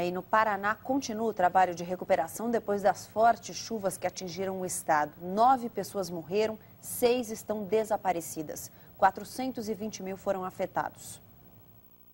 Aí no Paraná continua o trabalho de recuperação depois das fortes chuvas que atingiram o estado. 9 pessoas morreram, 6 estão desaparecidas. 420 mil foram afetados.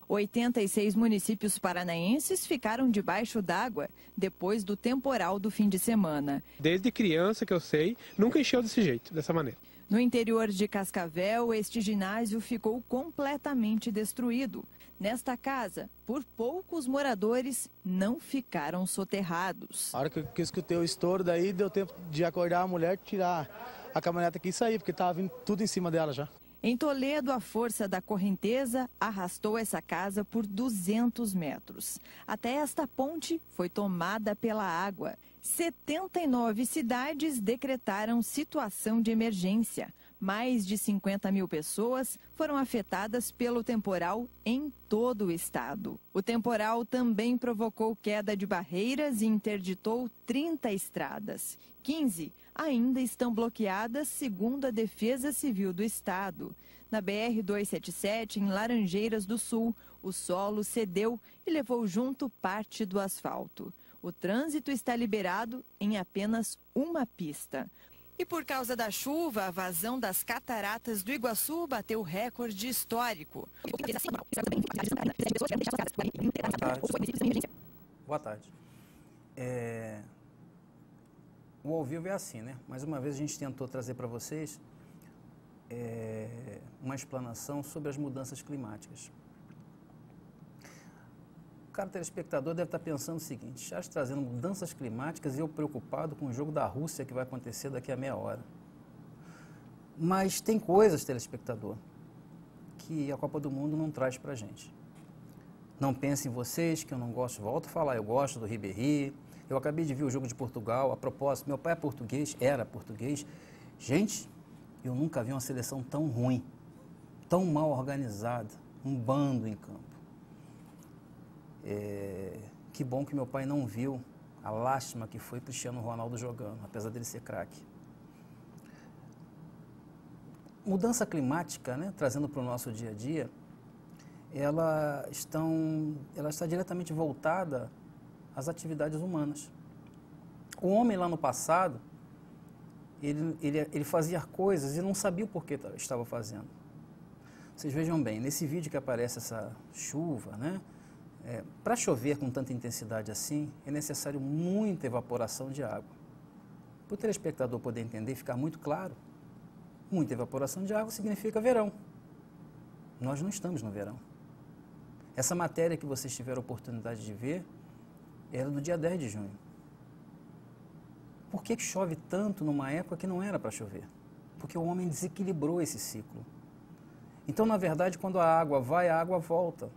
86 municípios paranaenses ficaram debaixo d'água depois do temporal do fim de semana. Desde criança que eu sei, nunca encheu desse jeito, dessa maneira. No interior de Cascavel, este ginásio ficou completamente destruído. Nesta casa, por pouco os moradores não ficaram soterrados. A hora que eu escutei o estouro, daí deu tempo de acordar a mulher, tirar a caminhonete aqui e sair, porque estava vindo tudo em cima dela já. Em Toledo, a força da correnteza arrastou essa casa por 200 metros. Até esta ponte foi tomada pela água. 79 cidades decretaram situação de emergência. Mais de 50 mil pessoas foram afetadas pelo temporal em todo o estado. O temporal também provocou queda de barreiras e interditou 30 estradas. 15 ainda estão bloqueadas, segundo a Defesa Civil do Estado. Na BR-277, em Laranjeiras do Sul, o solo cedeu e levou junto parte do asfalto. O trânsito está liberado em apenas uma pista. E por causa da chuva, a vazão das cataratas do Iguaçu bateu recorde histórico. Boa tarde. O ao vivo é assim, né? Mais uma vez a gente tentou trazer para vocês uma explanação sobre as mudanças climáticas. O cara telespectador deve estar pensando o seguinte: Charles trazendo mudanças climáticas e eu preocupado com o jogo da Rússia que vai acontecer daqui a meia hora. Mas tem coisas, telespectador, que a Copa do Mundo não traz para a gente. Não pensem vocês que eu não gosto, volto a falar, eu gosto do Ribéry. Eu acabei de ver o jogo de Portugal. A propósito, meu pai é português, era português. Gente, eu nunca vi uma seleção tão ruim, tão mal organizada, um bando em campo. Que bom que meu pai não viu a lástima que foi Cristiano Ronaldo jogando, apesar dele ser craque. Mudança climática, né, trazendo para o nosso dia a dia, ela está diretamente voltada às atividades humanas. O homem lá no passado, ele fazia coisas e não sabia o porquê estava fazendo. Vocês vejam bem, nesse vídeo que aparece essa chuva, né? Para chover com tanta intensidade assim, é necessário muita evaporação de água. Para o telespectador poder entender e ficar muito claro, muita evaporação de água significa verão. Nós não estamos no verão. Essa matéria que vocês tiveram a oportunidade de ver era do dia 10 de junho. Por que chove tanto numa época que não era para chover? Porque o homem desequilibrou esse ciclo. Então, na verdade, quando a água vai, a água volta.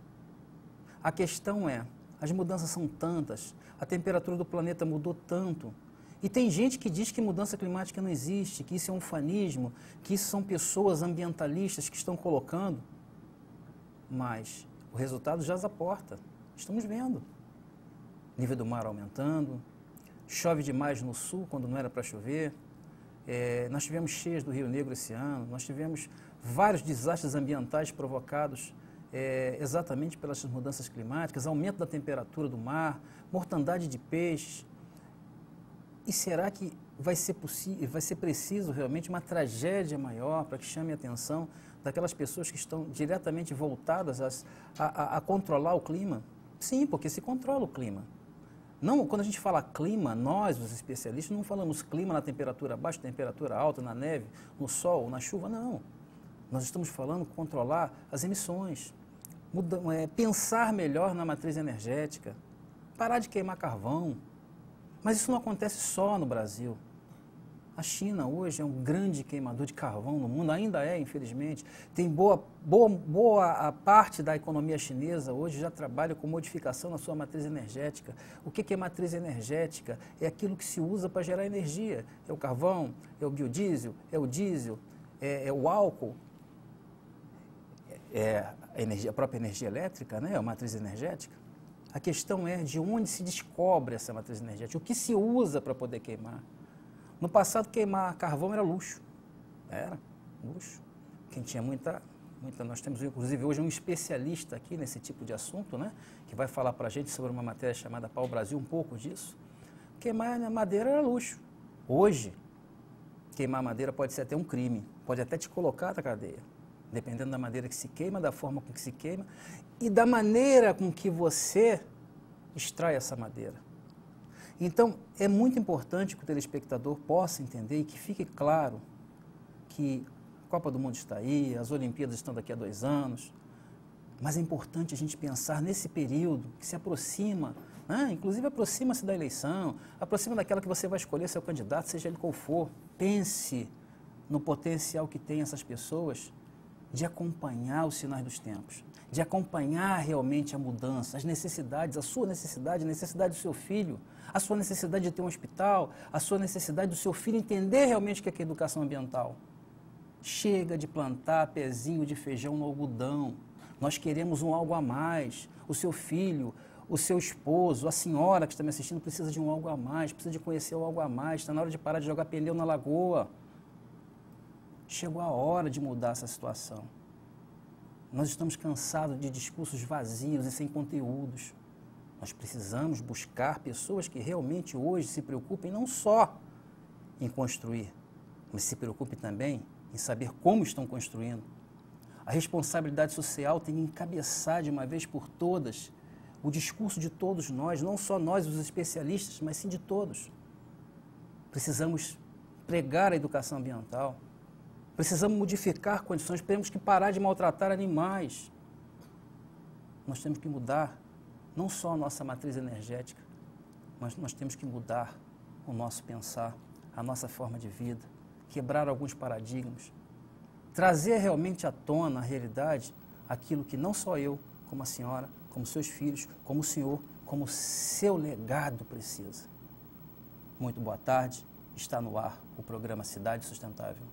A questão é, as mudanças são tantas, a temperatura do planeta mudou tanto, e tem gente que diz que mudança climática não existe, que isso é um ufanismo, que isso são pessoas ambientalistas que estão colocando, mas o resultado jaz à porta. Estamos vendo. Nível do mar aumentando, chove demais no sul quando não era para chover, nós tivemos cheias do Rio Negro esse ano, nós tivemos vários desastres ambientais provocados exatamente pelas mudanças climáticas, aumento da temperatura do mar, mortandade de peixes. E será que vai ser preciso realmente uma tragédia maior para que chame a atenção daquelas pessoas que estão diretamente voltadas a controlar o clima? Sim, porque se controla o clima. Não, quando a gente fala clima, nós, os especialistas, não falamos clima na temperatura baixa, temperatura alta, na neve, no sol, na chuva, não. Nós estamos falando controlar as emissões, pensar melhor na matriz energética, parar de queimar carvão. Mas isso não acontece só no Brasil. A China hoje é um grande queimador de carvão no mundo, ainda é, infelizmente. Tem boa parte da economia chinesa hoje já trabalha com modificação na sua matriz energética. O que é matriz energética? É aquilo que se usa para gerar energia. É o carvão, é o biodiesel, é o diesel, é o álcool, a própria energia elétrica, né? A matriz energética. A questão é de onde se descobre essa matriz energética, o que se usa para poder queimar. No passado, queimar carvão era luxo. Era luxo. Quem tinha muita Nós temos, inclusive, hoje um especialista aqui nesse tipo de assunto, né? Que vai falar para a gente sobre uma matéria chamada Pau Brasil, um pouco disso. Queimar madeira era luxo. Hoje, queimar madeira pode ser até um crime, pode até te colocar na cadeia, dependendo da madeira que se queima, da forma com que se queima e da maneira com que você extrai essa madeira. Então, é muito importante que o telespectador possa entender e que fique claro que a Copa do Mundo está aí, as Olimpíadas estão daqui a 2 anos, mas é importante a gente pensar nesse período que se aproxima, né? Inclusive aproxima-se da eleição, aproxima daquela que você vai escolher seu candidato, seja ele qual for. Pense no potencial que tem essas pessoas de acompanhar os sinais dos tempos, de acompanhar realmente a mudança, as necessidades, a sua necessidade, a necessidade do seu filho, a sua necessidade de ter um hospital, a sua necessidade do seu filho entender realmente o que é educação ambiental. Chega de plantar pezinho de feijão no algodão. Nós queremos um algo a mais. O seu filho, o seu esposo, a senhora que está me assistindo precisa de um algo a mais, precisa de conhecer o algo a mais. Está na hora de parar de jogar pneu na lagoa. Chegou a hora de mudar essa situação. Nós estamos cansados de discursos vazios e sem conteúdos. Nós precisamos buscar pessoas que realmente hoje se preocupem não só em construir, mas se preocupem também em saber como estão construindo. A responsabilidade social tem que encabeçar de uma vez por todas o discurso de todos nós, não só nós, os especialistas, mas sim de todos. Precisamos pregar a educação ambiental, precisamos modificar condições, temos que parar de maltratar animais. Nós temos que mudar não só a nossa matriz energética, mas nós temos que mudar o nosso pensar, a nossa forma de vida, quebrar alguns paradigmas, trazer realmente à tona, a realidade, aquilo que não só eu, como a senhora, como seus filhos, como o senhor, como o seu legado precisa. Muito boa tarde, está no ar o programa Cidade Sustentável.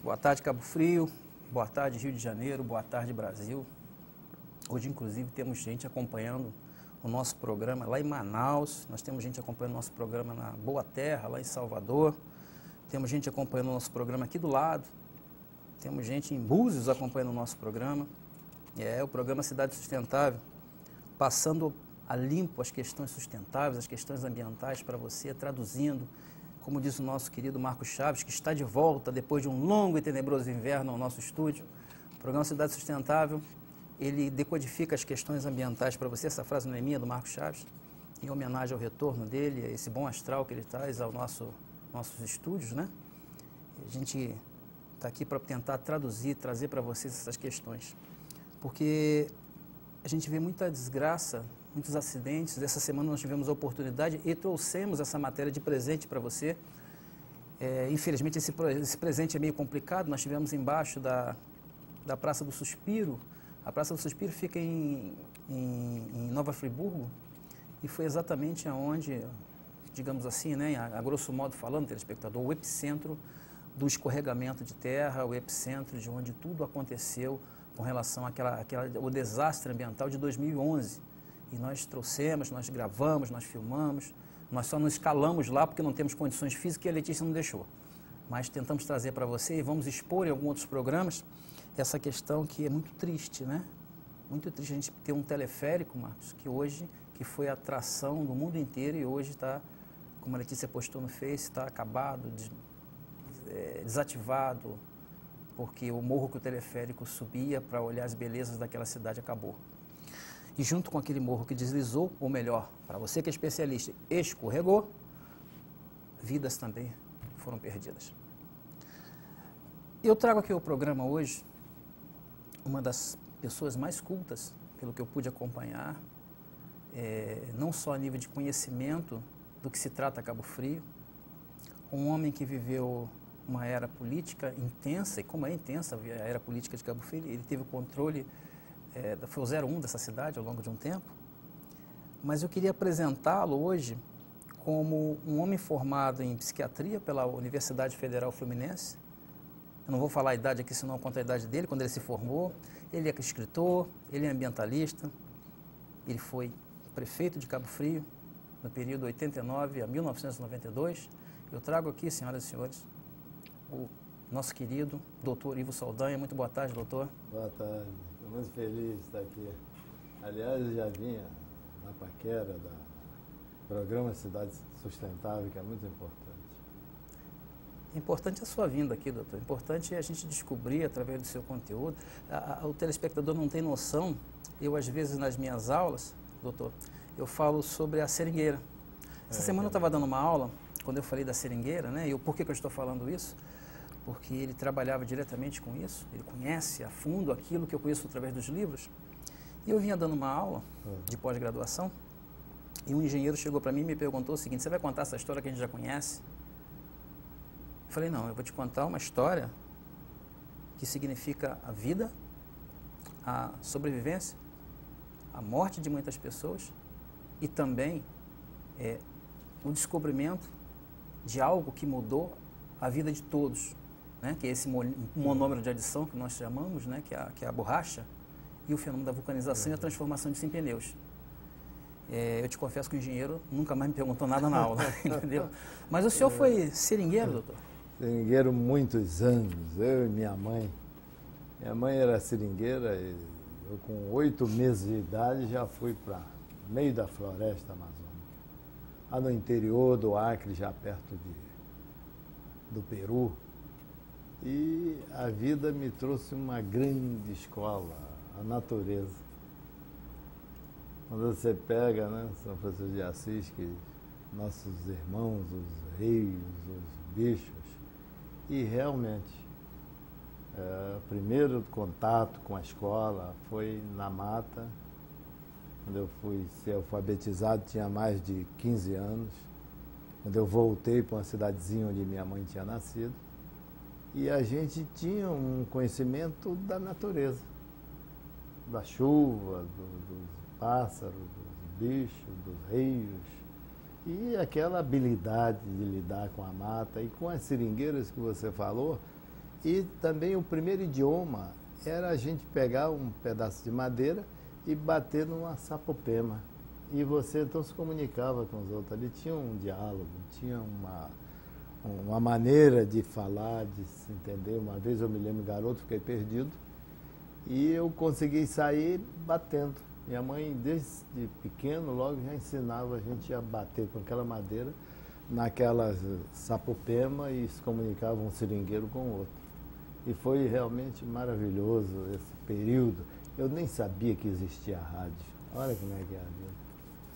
Boa tarde, Cabo Frio. Boa tarde, Rio de Janeiro. Boa tarde, Brasil. Hoje, inclusive, temos gente acompanhando o nosso programa lá em Manaus. Nós temos gente acompanhando o nosso programa na Boa Terra, lá em Salvador. Temos gente acompanhando o nosso programa aqui do lado. Temos gente em Búzios acompanhando o nosso programa. É o programa Cidade Sustentável, passando a limpo as questões sustentáveis, as questões ambientais para você, traduzindo, como diz o nosso querido Marcos Chaves, que está de volta depois de um longo e tenebroso inverno ao nosso estúdio. O programa Cidade Sustentável, ele decodifica as questões ambientais para você. Essa frase não é minha, do Marcos Chaves, em homenagem ao retorno dele, a esse bom astral que ele traz ao nossos estúdios, né? A gente está aqui para tentar traduzir, trazer para vocês essas questões, porque a gente vê muita desgraça, muitos acidentes. Essa semana nós tivemos a oportunidade e trouxemos essa matéria de presente para você. Infelizmente esse presente é meio complicado. Nós tivemos embaixo da Praça do Suspiro. A Praça do Suspiro fica em Nova Friburgo e foi exatamente aonde, digamos assim, né, a grosso modo falando, telespectador, o epicentro do escorregamento de terra, o epicentro de onde tudo aconteceu com relação ao desastre ambiental de 2011. E nós trouxemos, nós gravamos, nós filmamos, nós só não escalamos lá porque não temos condições físicas e a Letícia não deixou. Mas tentamos trazer para você e vamos expor em alguns outros programas essa questão que é muito triste, né? Muito triste a gente ter um teleférico, Marcos, que foi a atração do mundo inteiro e hoje está, como a Letícia postou no Face, está acabado, desativado, porque o morro que o teleférico subia para olhar as belezas daquela cidade acabou. E junto com aquele morro que deslizou, ou melhor, para você que é especialista, escorregou, vidas também foram perdidas. Eu trago aqui ao programa hoje uma das pessoas mais cultas, pelo que eu pude acompanhar, não só a nível de conhecimento do que se trata Cabo Frio, um homem que viveu uma era política intensa, e como é intensa a era política de Cabo Frio, ele teve o controle, foi o 01 dessa cidade ao longo de um tempo, mas eu queria apresentá-lo hoje como um homem formado em psiquiatria pela Universidade Federal Fluminense, Eu não vou falar a idade aqui, senão eu conto a idade dele, quando ele se formou. Ele é escritor, ele é ambientalista, ele foi prefeito de Cabo Frio no período 89 a 1992. Eu trago aqui, senhoras e senhores, o nosso querido doutor Ivo Saldanha. Muito boa tarde, doutor. Boa tarde. Estou muito feliz de estar aqui. Aliás, eu já vinha na paquera do programa Cidade Sustentável, que é muito importante. Importante a sua vinda aqui, doutor. Importante é a gente descobrir através do seu conteúdo. O telespectador não tem noção. Eu, às vezes, nas minhas aulas, doutor, eu falo sobre a seringueira. Essa semana eu estava dando uma aula, quando eu falei da seringueira, né? E por que eu estou falando isso? Porque ele trabalhava diretamente com isso, ele conhece a fundo aquilo que eu conheço através dos livros. E eu vinha dando uma aula de pós-graduação e um engenheiro chegou para mim e me perguntou o seguinte: você vai contar essa história que a gente já conhece? Eu falei: não, eu vou te contar uma história que significa a vida, a sobrevivência, a morte de muitas pessoas e também o descobrimento de algo que mudou a vida de todos, né? Que é esse monômero de adição que nós chamamos, né? que é a borracha, e o fenômeno da vulcanização e a transformação disso em pneus. Eu te confesso que o engenheiro nunca mais me perguntou nada na aula, entendeu? Mas o senhor foi seringueiro, doutor? Seringueiro muitos anos, eu e minha mãe. Minha mãe era seringueira e eu com 8 meses de idade já fui para meio da floresta amazônica. Lá no interior do Acre, já perto do Peru. E a vida me trouxe uma grande escola, a natureza. Quando você pega, né, São Francisco de Assis, que nossos irmãos, os rios, os bichos, e realmente, o primeiro contato com a escola foi na mata. Quando eu fui ser alfabetizado, tinha mais de 15 anos. Quando eu voltei para uma cidadezinha onde minha mãe tinha nascido. E a gente tinha um conhecimento da natureza, da chuva, dos pássaros, dos bichos, dos rios. E aquela habilidade de lidar com a mata e com as seringueiras que você falou. E também o primeiro idioma era a gente pegar um pedaço de madeira e bater numa sapopema. E você então se comunicava com os outros. Ali tinha um diálogo, tinha uma maneira de falar, de se entender. Uma vez eu me lembro, garoto, fiquei perdido. E eu consegui sair batendo. Minha mãe, desde pequeno, logo já ensinava a gente a bater com aquela madeira naquelas sapopema e se comunicava um seringueiro com o outro. E foi realmente maravilhoso esse período. Eu nem sabia que existia rádio. Olha como é que é a vida.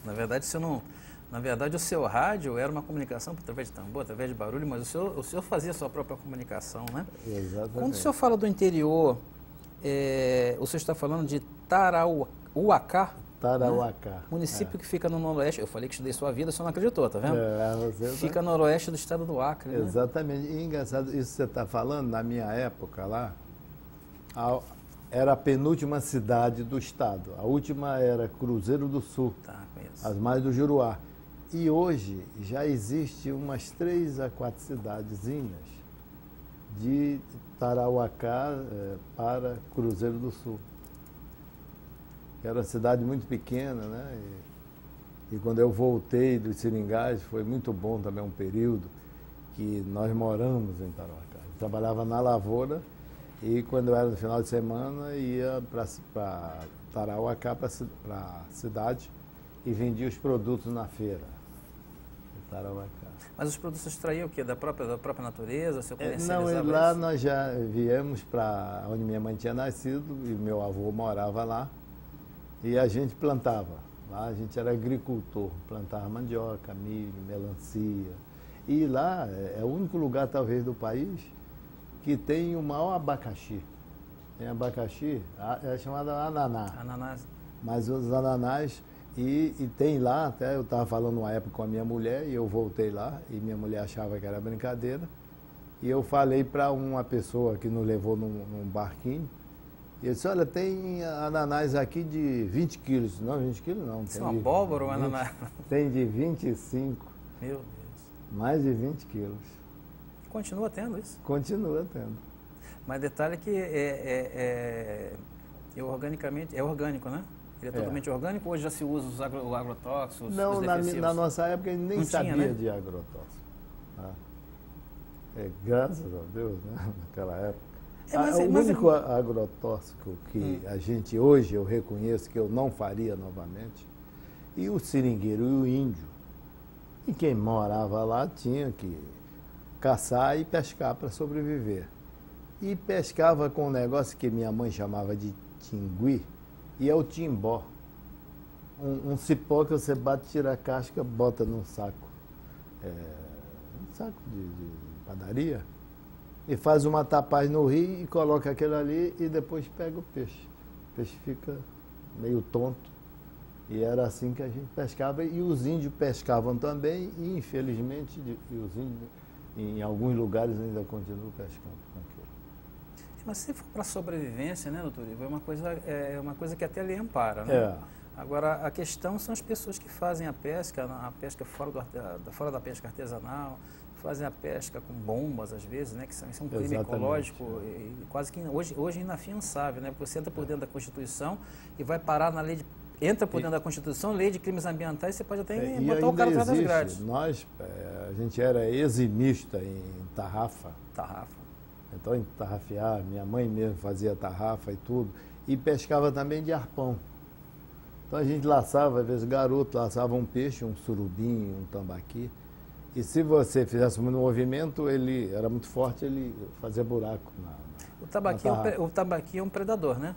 Na verdade, o seu rádio era uma comunicação através de tambor, através de barulho, mas o senhor fazia a sua própria comunicação, né? Exatamente. Quando o senhor fala do interior, o senhor está falando de Tarauacá? Tarauacá. Né? Município que fica no noroeste. Eu falei que estudei sua vida, o senhor não acreditou, tá vendo? Você fica no noroeste do estado do Acre, né? Exatamente. E engraçado, isso que você está falando, na minha época lá, era a penúltima cidade do estado. A última era Cruzeiro do Sul, as margens do Juruá. E hoje já existe umas 3 a 4 cidadezinhas de Tarauacá para Cruzeiro do Sul. Que era uma cidade muito pequena, né? E quando eu voltei dos Seringais, foi muito bom também um período que nós moramos em Tarauacá. Eu trabalhava na lavoura e quando eu era no final de semana ia para Tarauacá, para a cidade, e vendia os produtos na feira de Tarauacá. Mas os produtos extraíam o quê? Da própria natureza? Você não, e lá nós já viemos para onde minha mãe tinha nascido e meu avô morava lá. E a gente plantava. Lá a gente era agricultor, plantava mandioca, milho, melancia. E lá é o único lugar, talvez, do país que tem o maior abacaxi. Tem abacaxi, é chamado ananá. Ananás. Mas os ananás, e tem lá, até eu estava falando uma época com a minha mulher, e eu voltei lá, e minha mulher achava que era brincadeira. E eu falei para uma pessoa que nos levou num barquinho, e eu disse: olha, tem ananás aqui de 20 quilos. Não, 20 quilos não. Isso é uma abóbora ou ananás? Tem de 25. Meu Deus. Mais de 20 quilos. Continua tendo isso? Continua tendo. Mas detalhe que organicamente, é orgânico, né? Ele é totalmente orgânico, hoje já se usa o agrotóxicos? Não, na nossa época ele nem sabia, tinha, né? de agrotóxico. Tá? Graças a Deus, né? Naquela época. O único agrotóxico que a gente hoje eu reconheço que eu não faria novamente, e o seringueiro e o índio. E quem morava lá tinha que caçar e pescar para sobreviver. E pescava com um negócio que minha mãe chamava de tingui, e é o timbó. Um cipó que você bate, tira a casca, bota num saco. Um saco de padaria. E faz uma tapagem no rio e coloca aquele ali e depois pega o peixe. O peixe fica meio tonto. E era assim que a gente pescava. E os índios pescavam também e, infelizmente, os índios, em alguns lugares, ainda continuam pescando com aquilo. Mas se for para sobrevivência, né, doutor Ivo, é uma coisa que até lhe ampara, né? Agora, a questão são as pessoas que fazem a pesca fora da pesca artesanal, fazem a pesca com bombas, às vezes, né, que isso é um crime ecológico, e quase que hoje inafiançável, né, porque você entra por dentro da Constituição e vai parar na lei entra por dentro da Constituição, lei de crimes ambientais, você pode até botar o cara atrás das grades. A gente era eximista em tarrafa. Tarrafa. Então, em tarrafiar, minha mãe mesmo fazia tarrafa e tudo, e pescava também de arpão. Então a gente laçava, às vezes garoto, laçava um peixe, um surubim, um tambaqui. E se você fizesse um movimento, ele era muito forte, ele fazia buraco o tambaqui é um predador, né?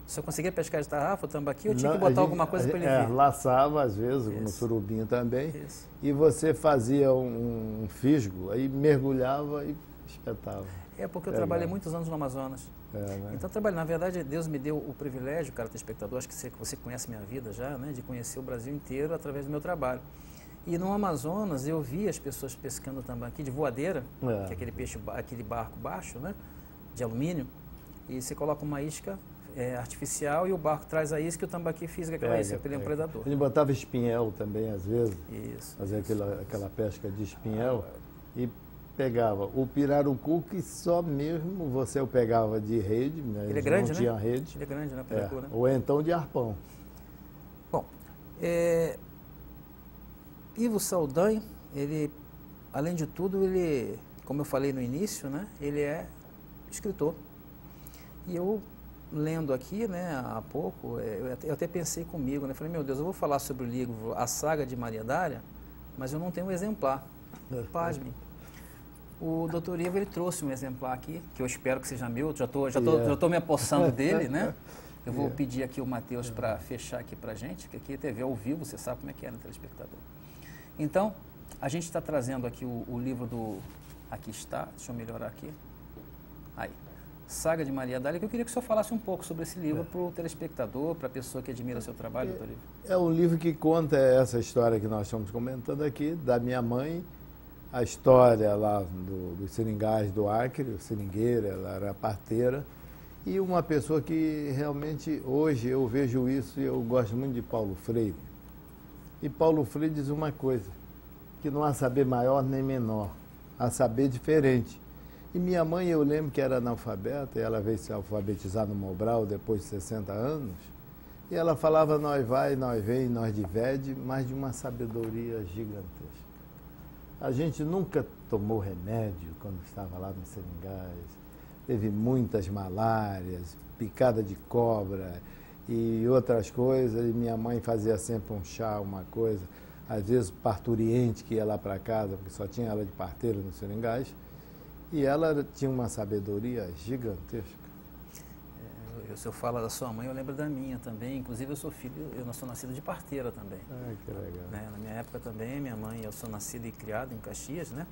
Se eu conseguia pescar de tarrafa, o tambaqui, eu tinha que botar alguma coisa para ele vir. Laçava, às vezes, no surubim também. E você fazia um fisgo, aí mergulhava e espetava. Porque eu trabalhei muitos anos no Amazonas. Né? Então, na verdade, Deus me deu o privilégio, cara, telespectador, acho que você conhece minha vida já, né, de conhecer o Brasil inteiro através do meu trabalho. E no Amazonas eu vi as pessoas pescando tambaqui de voadeira, que é aquele peixe, aquele barco baixo, né, de alumínio, e você coloca uma isca artificial e o barco traz a isca e o tambaqui fisga aquela isca, porque ele é um predador. Ele botava espinhel também, às vezes. Fazia aquela pesca de espinhel e pegava o pirarucu, que só mesmo você o pegava de rede, né? Ele é grande, não tinha rede. Ele é grande, né? Pirarucu, né? Ou então de arpão. Bom, Ivo Saldanha, ele, além de tudo, ele, como eu falei no início, né? Ele é escritor. E eu, lendo aqui, né, há pouco, eu até pensei comigo, né? Falei, meu Deus, eu vou falar sobre o livro A Saga de Maria Dália, mas eu não tenho um exemplar. Pasmem. O doutor Ivo, ele trouxe um exemplar aqui, que eu espero que seja meu, já estou me apossando dele, né? Eu vou pedir aqui o Matheus para fechar aqui para a gente, que aqui é TV ao vivo, você sabe como é que é, né, telespectador? Então, a gente está trazendo aqui o livro do... Aqui está, deixa eu melhorar aqui. Aí. Saga de Maria Dália, que eu queria que o senhor falasse um pouco sobre esse livro para o telespectador, para a pessoa que admira o seu trabalho, doutor Ivo. É um livro que conta essa história que nós estamos comentando aqui, da minha mãe, a história lá dos seringais do Acre, o seringueiro, ela era parteira, e uma pessoa que realmente, hoje eu vejo isso e eu gosto muito de Paulo Freire. E Paulo Freire diz uma coisa, que não há saber maior nem menor, há saber diferente. E minha mãe, eu lembro que era analfabeta, e ela veio se alfabetizar no Mobral depois de 60 anos, e ela falava nós vai, nós vem, nós divede, mas de uma sabedoria gigantesca. A gente nunca tomou remédio quando estava lá nos seringais, teve muitas malárias, picada de cobra e outras coisas, e minha mãe fazia sempre um chá, uma coisa, às vezes parturiente que ia lá para casa, porque só tinha ela de parteira nos seringais, e ela tinha uma sabedoria gigantesca. Se eu falo da sua mãe, eu lembro da minha também. Inclusive, eu sou nascido de parteira também. Que legal. Na minha época também, minha mãe, eu sou nascido e criado em Caxias, né?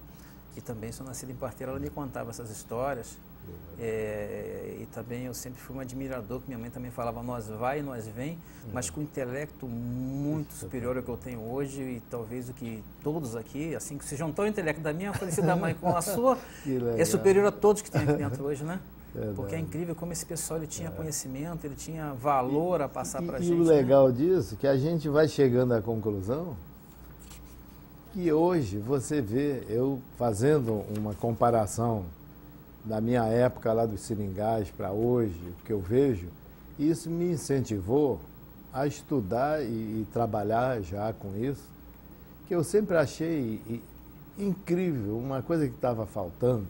E também sou nascido em parteira, ela me contava essas histórias. E também eu sempre fui um admirador, que minha mãe também falava, nós vai, nós vem, mas com um intelecto muito superior ao que eu tenho hoje, e talvez o que todos aqui, assim, que se juntou o intelecto da minha, falecida mãe com a sua, é superior a todos que tem aqui dentro hoje, né? Porque é incrível como esse pessoal ele tinha conhecimento, ele tinha valor a passar para a gente. E o legal disso é que a gente vai chegando à conclusão que hoje você vê, eu fazendo uma comparação da minha época lá dos seringais para hoje, que eu vejo, isso me incentivou a estudar e trabalhar já com isso, que eu sempre achei incrível, uma coisa que estava faltando.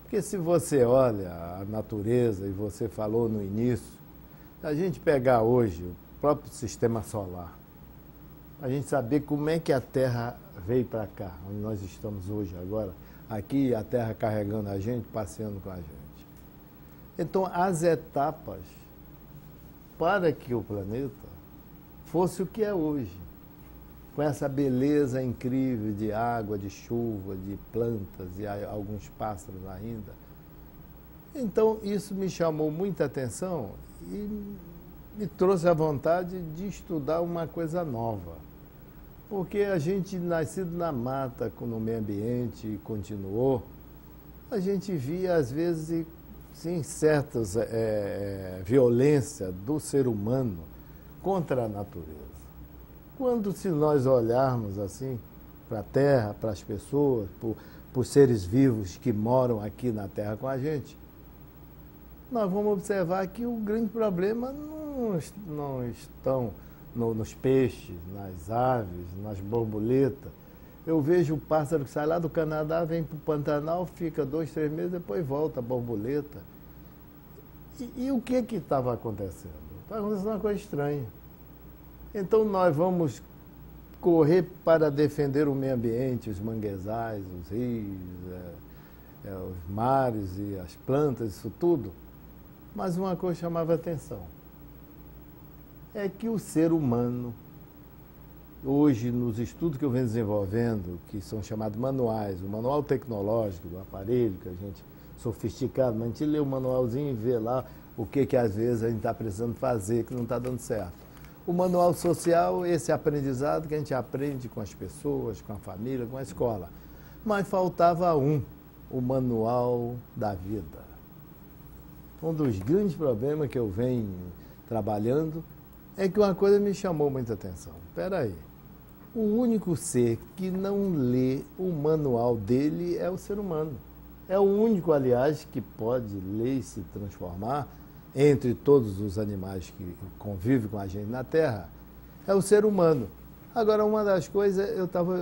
Porque se você olha a natureza, e você falou no início, a gente pegar hoje o próprio sistema solar, a gente saber como é que a Terra veio para cá, onde nós estamos hoje agora, aqui a Terra carregando a gente, passeando com a gente. Então, as etapas para que o planeta fosse o que é hoje, com essa beleza incrível de água, de chuva, de plantas e alguns pássaros ainda. Então, isso me chamou muita atenção e me trouxe a vontade de estudar uma coisa nova. Porque a gente, nascido na mata, no meio ambiente, e continuou, a gente via, às vezes, sim, certas violência do ser humano contra a natureza. Quando, se nós olharmos assim para a Terra, para as pessoas, por seres vivos que moram aqui na Terra com a gente, nós vamos observar que o grande problema não estão nos peixes, nas aves, nas borboletas. Eu vejo o pássaro que sai lá do Canadá, vem para o Pantanal, fica 2, 3 meses, depois volta a borboleta. E o que estava acontecendo? Estava acontecendo uma coisa estranha. Então nós vamos correr para defender o meio ambiente, os manguezais, os rios, os mares e as plantas, isso tudo. Mas uma coisa chamava atenção. É que o ser humano, hoje, nos estudos que eu venho desenvolvendo, que são chamados manuais, o manual tecnológico do aparelho, que a gente, sofisticado, mas a gente lê o manualzinho e vê lá o que às vezes a gente está precisando fazer, que não está dando certo. O manual social, esse aprendizado que a gente aprende com as pessoas, com a família, com a escola. Mas faltava o manual da vida. Um dos grandes problemas que eu venho trabalhando é que uma coisa me chamou muita atenção. Espera aí, o único ser que não lê o manual dele é o ser humano. É o único, aliás, que pode ler e se transformar entre todos os animais que convivem com a gente na Terra, é o ser humano. Agora, uma das coisas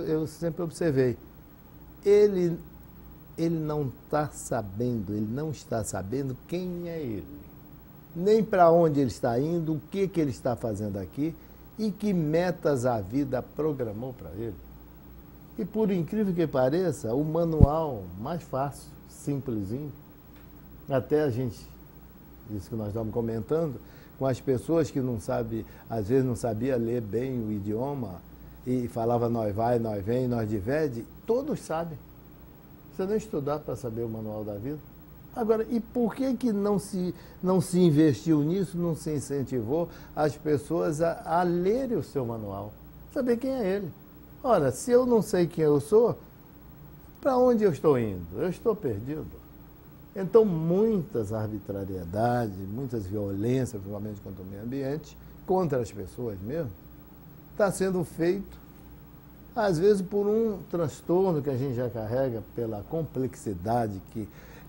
eu sempre observei, ele não está sabendo quem é ele, nem para onde ele está indo, o que ele está fazendo aqui e que metas a vida programou para ele. E por incrível que pareça, o manual mais fácil, simplesinho, até a gente, isso que nós estamos comentando, com as pessoas que não sabem, às vezes não sabia ler bem o idioma e falava nós vai, nós vem, nós divide, todos sabem. Não precisa nem estudar para saber o manual da vida. Agora, e por que não se investiu nisso, não se incentivou as pessoas a lerem o seu manual, saber quem é ele? Ora, se eu não sei quem eu sou, para onde eu estou indo? Eu estou perdido. Então, muitas arbitrariedades, muitas violências, principalmente contra o meio ambiente, contra as pessoas mesmo, está sendo feito, às vezes, por um transtorno que a gente já carrega pela complexidade,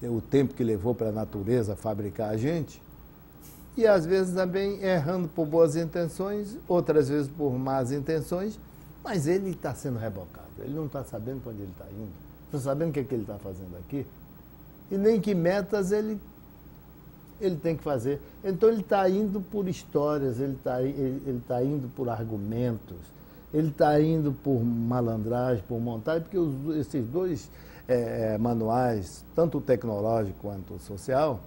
o tempo que levou para a natureza fabricar a gente, e às vezes também errando por boas intenções, outras vezes por más intenções, mas ele está sendo rebocado, ele não está sabendo para onde ele está indo, não está sabendo o que ele está fazendo aqui, e nem que metas ele tem que fazer. Então ele está indo por histórias, ele está indo por argumentos, ele está indo por malandragem, por montagem, porque esses dois manuais, tanto o tecnológico quanto o social,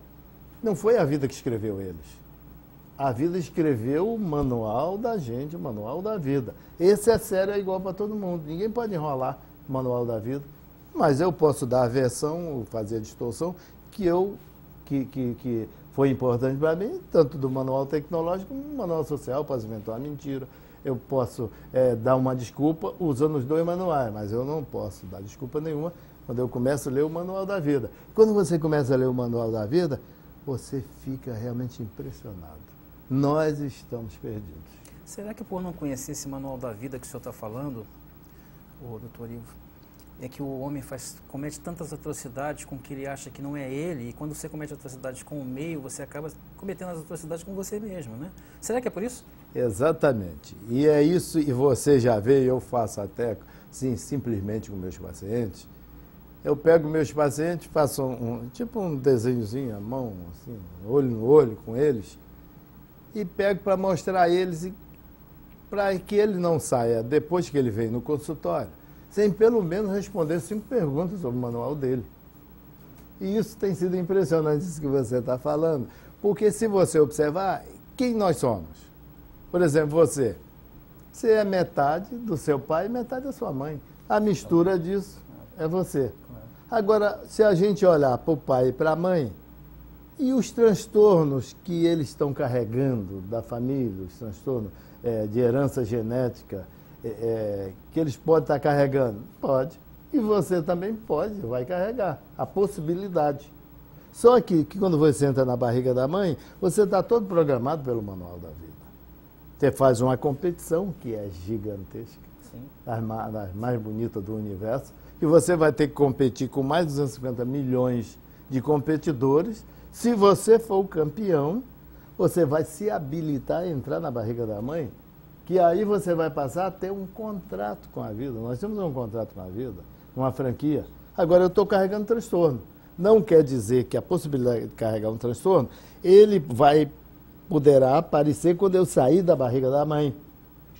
não foi a vida que escreveu eles. A vida escreveu o manual da gente, o manual da vida. Esse é sério, é igual para todo mundo. Ninguém pode enrolar o manual da vida. Mas eu posso dar a versão, fazer a distorção, que foi importante para mim, tanto do manual tecnológico como do manual social, posso inventar uma mentira. Eu posso dar uma desculpa usando os dois manuais, mas eu não posso dar desculpa nenhuma quando eu começo a ler o manual da vida. Quando você começa a ler o manual da vida, você fica realmente impressionado. Nós estamos perdidos. Será que por não conhecer esse manual da vida que o senhor está falando, doutor Ivo, é que o homem comete tantas atrocidades com que ele acha que não é ele, e quando você comete atrocidades com o meio, você acaba cometendo as atrocidades com você mesmo, né? Será que é por isso? Exatamente. E é isso, e você já vê, eu faço até sim, simplesmente com meus pacientes. Eu pego meus pacientes, faço tipo um desenhozinho à mão, assim, olho no olho com eles, e pego para mostrar a eles, para que ele não saia, depois que ele vem no consultório, sem pelo menos responder 5 perguntas sobre o manual dele. E isso tem sido impressionante, isso que você está falando, porque se você observar, quem nós somos? Por exemplo, você é metade do seu pai e metade da sua mãe. A mistura disso é você. Agora, se a gente olhar para o pai e para a mãe, e os transtornos que eles estão carregando da família, os transtornos de herança genética, que eles podem estar carregando? Pode. E você também pode, vai carregar. A possibilidade. Só que quando você entra na barriga da mãe, você está todo programado pelo manual da vida. Você faz uma competição que é gigantesca, das mais bonitas do universo, e você vai ter que competir com mais de 250 milhões de competidores. Se você for o campeão, você vai se habilitar a entrar na barriga da mãe, que aí você vai passar a ter um contrato com a vida. Nós temos um contrato com a vida, uma franquia. Agora, eu estou carregando transtorno. Não quer dizer que a possibilidade de carregar um transtorno, ele poderá aparecer quando eu sair da barriga da mãe,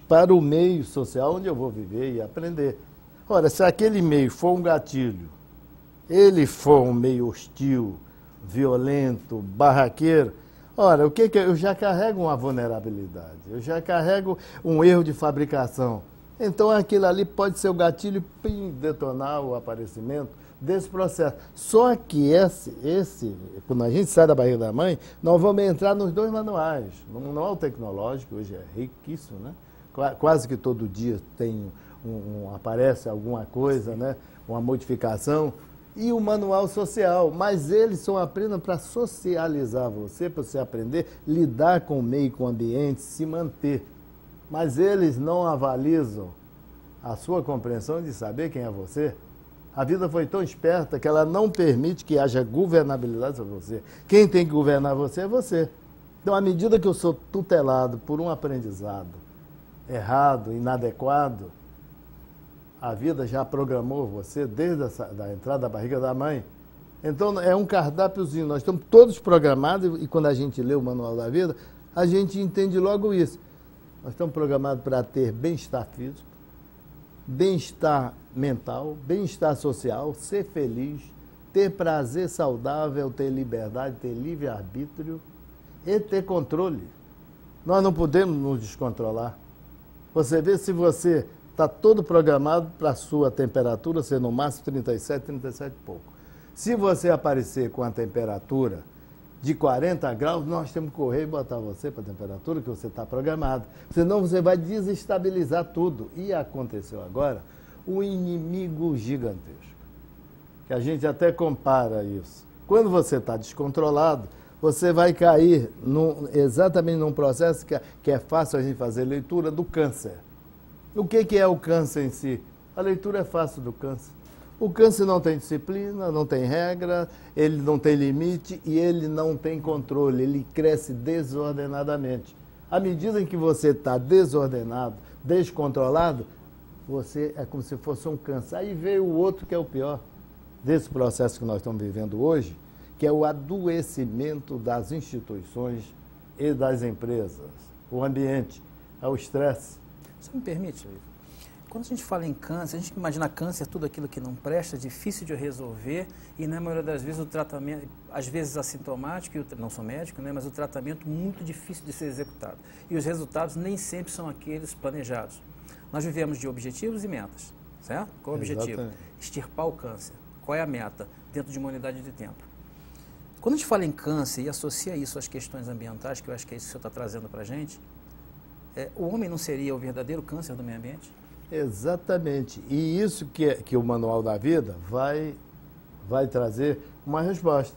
para o meio social onde eu vou viver e aprender. Ora, se aquele meio for um gatilho, ele for um meio hostil, violento, barraqueiro, ora, o que eu já carrego uma vulnerabilidade, eu já carrego um erro de fabricação. Então aquilo ali pode ser o gatilho para detonar o aparecimento desse processo. Só que quando a gente sai da barriga da mãe, nós vamos entrar nos 2 manuais. No manual tecnológico, hoje é riquíssimo, né? Quase que todo dia tem aparece alguma coisa, né? Uma modificação. E o manual social, mas eles só aprendem para socializar você, para você aprender a lidar com o meio, com o ambiente, se manter. Mas eles não avalizam a sua compreensão de saber quem é você. A vida foi tão esperta que ela não permite que haja governabilidade sobre você. Quem tem que governar você é você. Então, à medida que eu sou tutelado por um aprendizado errado, inadequado, a vida já programou você desde a entrada da barriga da mãe. Então, é um cardápiozinho. Nós estamos todos programados e quando a gente lê o manual da vida, a gente entende logo isso. Nós estamos programados para ter bem-estar físico, bem-estar mental, bem-estar social, ser feliz, ter prazer saudável, ter liberdade, ter livre-arbítrio e ter controle. Nós não podemos nos descontrolar. Você vê, se você está todo programado para a sua temperatura ser no máximo 37, 37 e pouco. Se você aparecer com a temperatura de 40 graus, nós temos que correr e botar você para a temperatura que você está programado. Senão você vai desestabilizar tudo. E aconteceu agora um inimigo gigantesco, que a gente até compara isso. Quando você está descontrolado, você vai cair exatamente num processo que é fácil a gente fazer leitura do câncer. O que é o câncer em si? A leitura é fácil do câncer. O câncer não tem disciplina, não tem regra, ele não tem limite e ele não tem controle, ele cresce desordenadamente. À medida em que você está desordenado, descontrolado, você é como se fosse um câncer. Aí veio o outro que é o pior desse processo que nós estamos vivendo hoje, que é o adoecimento das instituições e das empresas, o ambiente, é o estresse. Você me permite, Ivo? Quando a gente fala em câncer, a gente imagina câncer, tudo aquilo que não presta, difícil de resolver e, na maioria das vezes, o tratamento, às vezes assintomático, não sou médico, né, mas o tratamento muito difícil de ser executado. E os resultados nem sempre são aqueles planejados. Nós vivemos de objetivos e metas, certo? Qual é o objetivo? Exatamente. Extirpar o câncer. Qual é a meta? Dentro de uma unidade de tempo. Quando a gente fala em câncer e associa isso às questões ambientais, que eu acho que é isso que o senhor está trazendo para a gente, o homem não seria o verdadeiro câncer do meio ambiente? Exatamente. E isso que o Manual da Vida vai trazer uma resposta.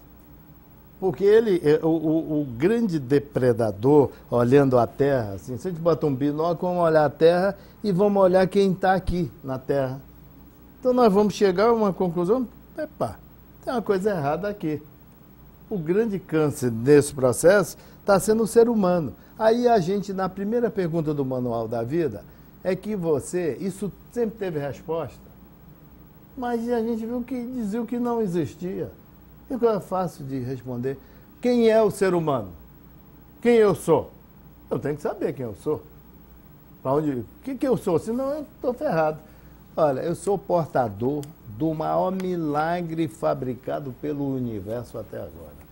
Porque o grande depredador, olhando a Terra, assim, se a gente bota um binóculo, vamos olhar a Terra e vamos olhar quem está aqui na Terra. Então nós vamos chegar a uma conclusão, epa, tem uma coisa errada aqui. O grande câncer desse processo está sendo o ser humano. Aí a gente, na primeira pergunta do Manual da Vida, é que isso sempre teve resposta, mas a gente viu que dizia que não existia. E é fácil de responder. Quem é o ser humano? Quem eu sou? Eu tenho que saber quem eu sou. O que eu sou? Senão eu estou ferrado. Olha, eu sou portador do maior milagre fabricado pelo universo até agora.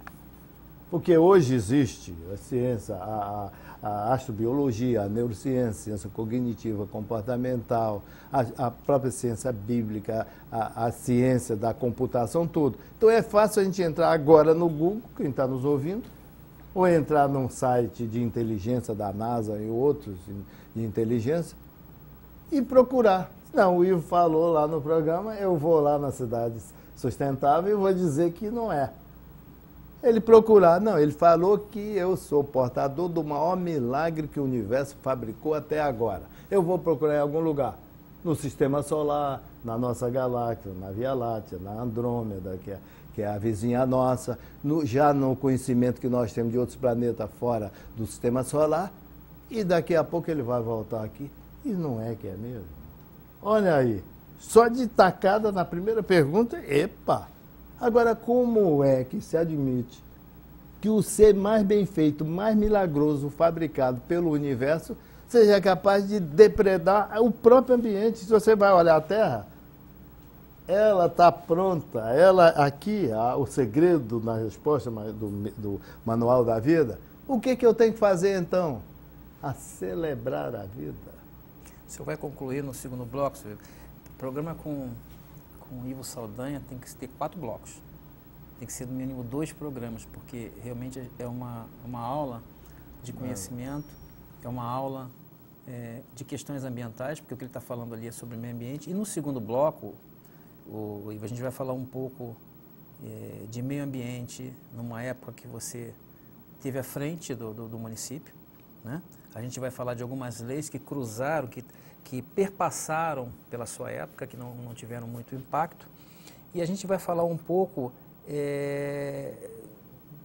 Porque hoje existe a ciência, a astrobiologia, a neurociência, a ciência cognitiva, comportamental, a própria ciência bíblica, a ciência da computação, tudo. Então é fácil a gente entrar agora no Google, quem está nos ouvindo, ou entrar num site de inteligência da NASA e outros de inteligência e procurar. Não, o Ivo falou lá no programa, eu vou lá na Cidade Sustentável e vou dizer que não é. Ele procurar, não, ele falou que eu sou portador do maior milagre que o universo fabricou até agora. Eu vou procurar em algum lugar, no Sistema Solar, na nossa galáxia, na Via Láctea, na Andrômeda, que é a vizinha nossa, já no conhecimento que nós temos de outros planetas fora do Sistema Solar, e daqui a pouco ele vai voltar aqui. E não é que é mesmo? Olha aí, só de tacada na primeira pergunta, epa! Agora, como é que se admite que o ser mais bem feito, mais milagroso, fabricado pelo universo, seja capaz de depredar o próprio ambiente? Se você vai olhar a Terra, ela está pronta, o segredo na resposta do Manual da Vida, o que eu tenho que fazer então? A celebrar a vida. O senhor vai concluir no segundo bloco, senhor. O programa com o Ivo Saldanha tem que ter 4 blocos. Tem que ser no mínimo 2 programas, porque realmente é uma aula de conhecimento, é uma aula de questões ambientais, porque o que ele está falando ali é sobre o meio ambiente. E no segundo bloco, Ivo, a gente vai falar um pouco de meio ambiente numa época que você esteve à frente do município, né? A gente vai falar de algumas leis que cruzaram, que perpassaram pela sua época, que não tiveram muito impacto. E a gente vai falar um pouco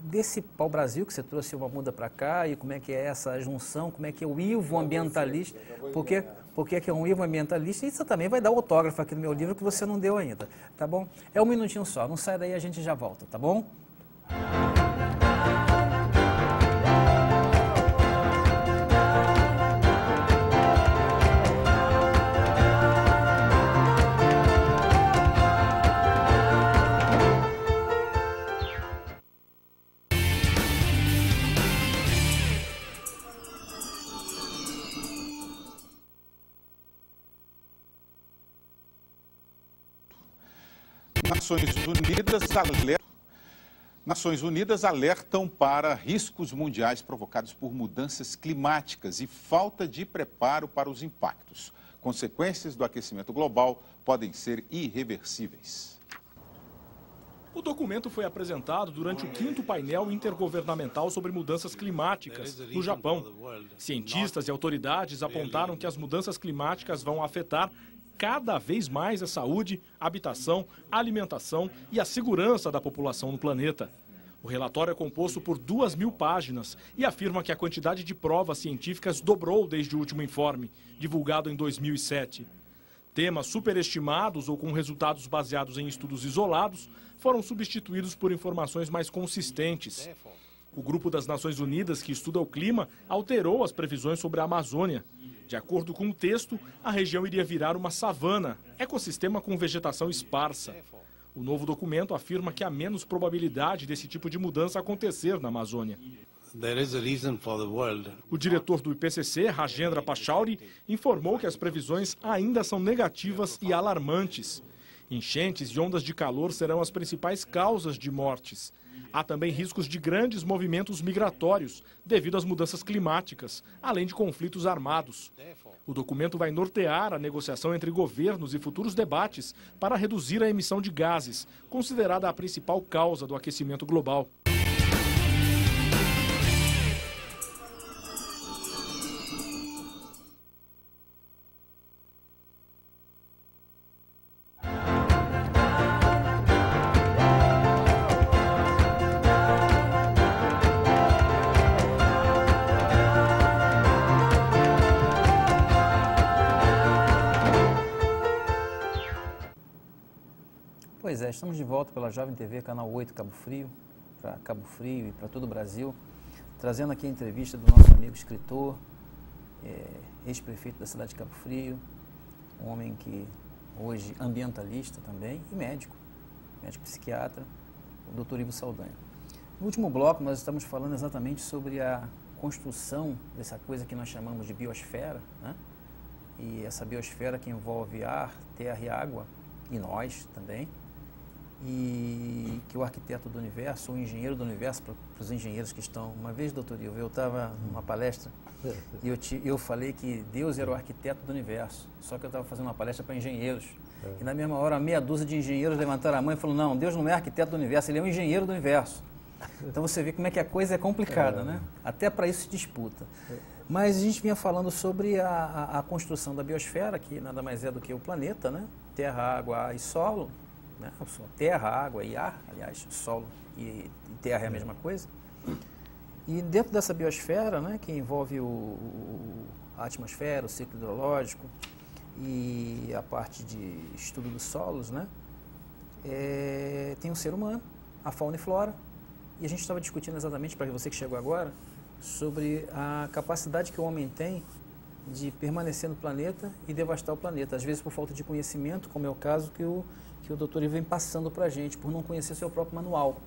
desse pau-brasil que você trouxe uma muda para cá e como é que é essa junção, como é que é o Ivo ambientalista, porque é um Ivo ambientalista, e você também vai dar o autógrafo aqui no meu livro que você não deu ainda, tá bom? É um minutinho só, não sai daí, a gente já volta, tá bom? Nações Unidas alertam para riscos mundiais provocados por mudanças climáticas e falta de preparo para os impactos. Consequências do aquecimento global podem ser irreversíveis. O documento foi apresentado durante o 5º painel intergovernamental sobre mudanças climáticas no Japão. Cientistas e autoridades apontaram que as mudanças climáticas vão afetar cada vez mais a saúde, a habitação, a alimentação e a segurança da população no planeta. O relatório é composto por 2.000 páginas e afirma que a quantidade de provas científicas dobrou desde o último informe, divulgado em 2007. Temas superestimados ou com resultados baseados em estudos isolados foram substituídos por informações mais consistentes. O Grupo das Nações Unidas, que estuda o clima, alterou as previsões sobre a Amazônia. De acordo com o texto, a região iria virar uma savana, ecossistema com vegetação esparsa. O novo documento afirma que há menos probabilidade desse tipo de mudança acontecer na Amazônia. O diretor do IPCC, Rajendra Pachauri, informou que as previsões ainda são negativas e alarmantes. Enchentes e ondas de calor serão as principais causas de mortes. Há também riscos de grandes movimentos migratórios devido às mudanças climáticas, além de conflitos armados. O documento vai nortear a negociação entre governos e futuros debates para reduzir a emissão de gases, considerada a principal causa do aquecimento global. é, estamos de volta pela Jovem TV, canal 8 Cabo Frio, para Cabo Frio e para todo o Brasil, trazendo aqui a entrevista do nosso amigo escritor, ex-prefeito da cidade de Cabo Frio, um homem que hoje ambientalista também e médico psiquiatra, o Dr. Ivo Saldanha. No último bloco nós estamos falando exatamente sobre a construção dessa coisa que nós chamamos de biosfera, né? E essa biosfera que envolve ar, terra e água, e nós também, e que o arquiteto do universo, o engenheiro do universo, para os engenheiros que estão... Uma vez, doutor Ivo, eu estava numa palestra e eu falei que Deus era o arquiteto do universo, só que eu estava fazendo uma palestra para engenheiros. E na mesma hora, meia dúzia de engenheiros levantaram a mão e falaram, não, Deus não é arquiteto do universo, ele é um engenheiro do universo. Então você vê como é que a coisa é complicada, né? Até para isso se disputa. Mas a gente vinha falando sobre a construção da biosfera, que nada mais é do que o planeta, né? Terra, água, ar e solo. Né? Terra, água e ar, aliás, solo e terra é a mesma coisa. E dentro dessa biosfera, né, que envolve a atmosfera, o ciclo hidrológico e a parte de estudo dos solos, né, tem o ser humano, a fauna e flora. E a gente estava discutindo exatamente, para você que chegou agora, sobre a capacidade que o homem tem de permanecer no planeta e devastar o planeta, às vezes por falta de conhecimento, como é o caso que o doutor Ivo vem passando para a gente, por não conhecer seu próprio manual.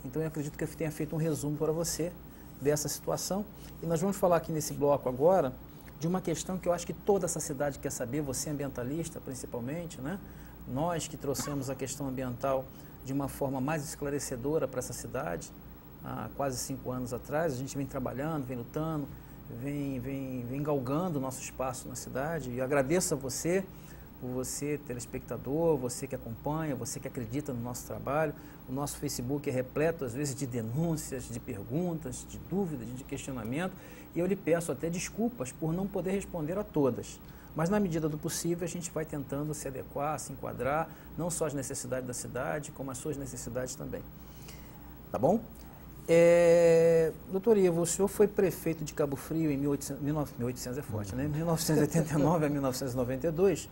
Então eu acredito que eu tenha feito um resumo para você dessa situação. E nós vamos falar aqui nesse bloco agora de uma questão que eu acho que toda essa cidade quer saber, você ambientalista principalmente, né? Nós que trouxemos a questão ambiental de uma forma mais esclarecedora para essa cidade, há quase 5 anos atrás, a gente vem trabalhando, vem lutando, vem galgando o nosso espaço na cidade. E agradeço a você, por você, telespectador, você que acompanha, você que acredita no nosso trabalho. O nosso Facebook é repleto, às vezes, de denúncias, de perguntas, de dúvidas, de questionamento. E eu lhe peço até desculpas por não poder responder a todas. Mas, na medida do possível, a gente vai tentando se adequar, se enquadrar, não só às necessidades da cidade, como às suas necessidades também. Tá bom? Doutor Ivo, o senhor foi prefeito de Cabo Frio em 1800 é forte, né? 1989 a 1992.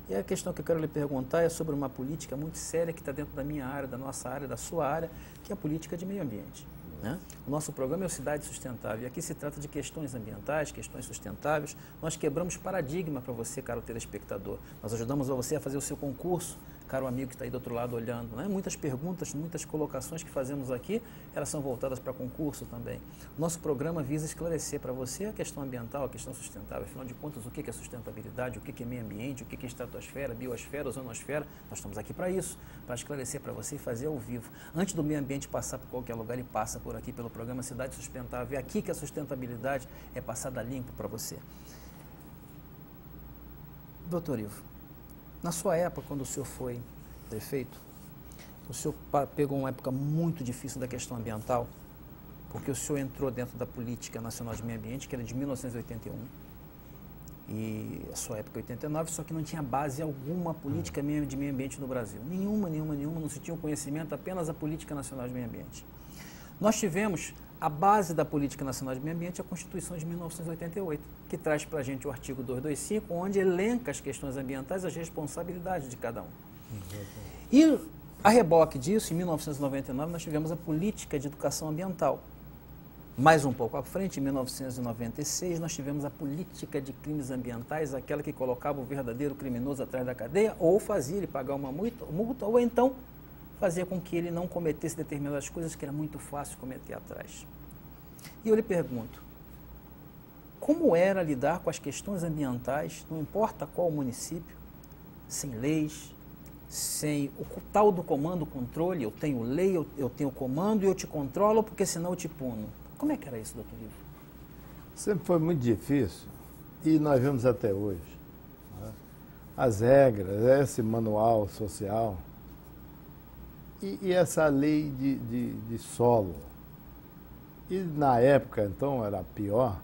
E a questão que eu quero lhe perguntar é sobre uma política muito séria que está dentro da minha área, da nossa área, da sua área, que é a política de meio ambiente. Né? O nosso programa é o Cidade Sustentável. E aqui se trata de questões ambientais, questões sustentáveis. Nós quebramos paradigma para você, caro telespectador. Nós ajudamos você a fazer o seu concurso, caro amigo que está aí do outro lado olhando. Né? Muitas perguntas, muitas colocações que fazemos aqui, elas são voltadas para concurso também. Nosso programa visa esclarecer para você a questão ambiental, a questão sustentável. Afinal de contas, o que é sustentabilidade, o que é meio ambiente, o que é estratosfera, biosfera, ozonosfera. Nós estamos aqui para isso, para esclarecer para você e fazer ao vivo. Antes do meio ambiente passar por qualquer lugar, ele passa por aqui pelo programa Cidade Sustentável. É aqui que a sustentabilidade é passada limpo para você. Doutor Ivo, na sua época, quando o senhor foi prefeito, o senhor pegou uma época muito difícil da questão ambiental, porque o senhor entrou dentro da Política Nacional de Meio Ambiente, que era de 1981, e a sua época 89, só que não tinha base alguma política de meio ambiente no Brasil. Nenhuma, não se tinha um conhecimento, apenas a Política Nacional de Meio Ambiente. Nós tivemos a base da Política Nacional de Meio Ambiente, a Constituição de 1988, que traz para a gente o artigo 225, onde elenca as questões ambientais, as responsabilidades de cada um. E a reboque disso, em 1999, nós tivemos a Política de Educação Ambiental. Mais um pouco à frente, em 1996, nós tivemos a Política de Crimes Ambientais, aquela que colocava o verdadeiro criminoso atrás da cadeia, ou fazia ele pagar uma multa, ou então fazia com que ele não cometesse determinadas coisas que era muito fácil cometer atrás. E eu lhe pergunto, como era lidar com as questões ambientais, não importa qual município, sem leis, sem o tal do comando-controle, eu tenho lei, eu tenho comando e eu te controlo, porque senão eu te puno. Como é que era isso, doutor Ivo? Sempre foi muito difícil e nós vemos até hoje. Né? As regras, esse manual social e essa lei de solo. E na época, então, era pior,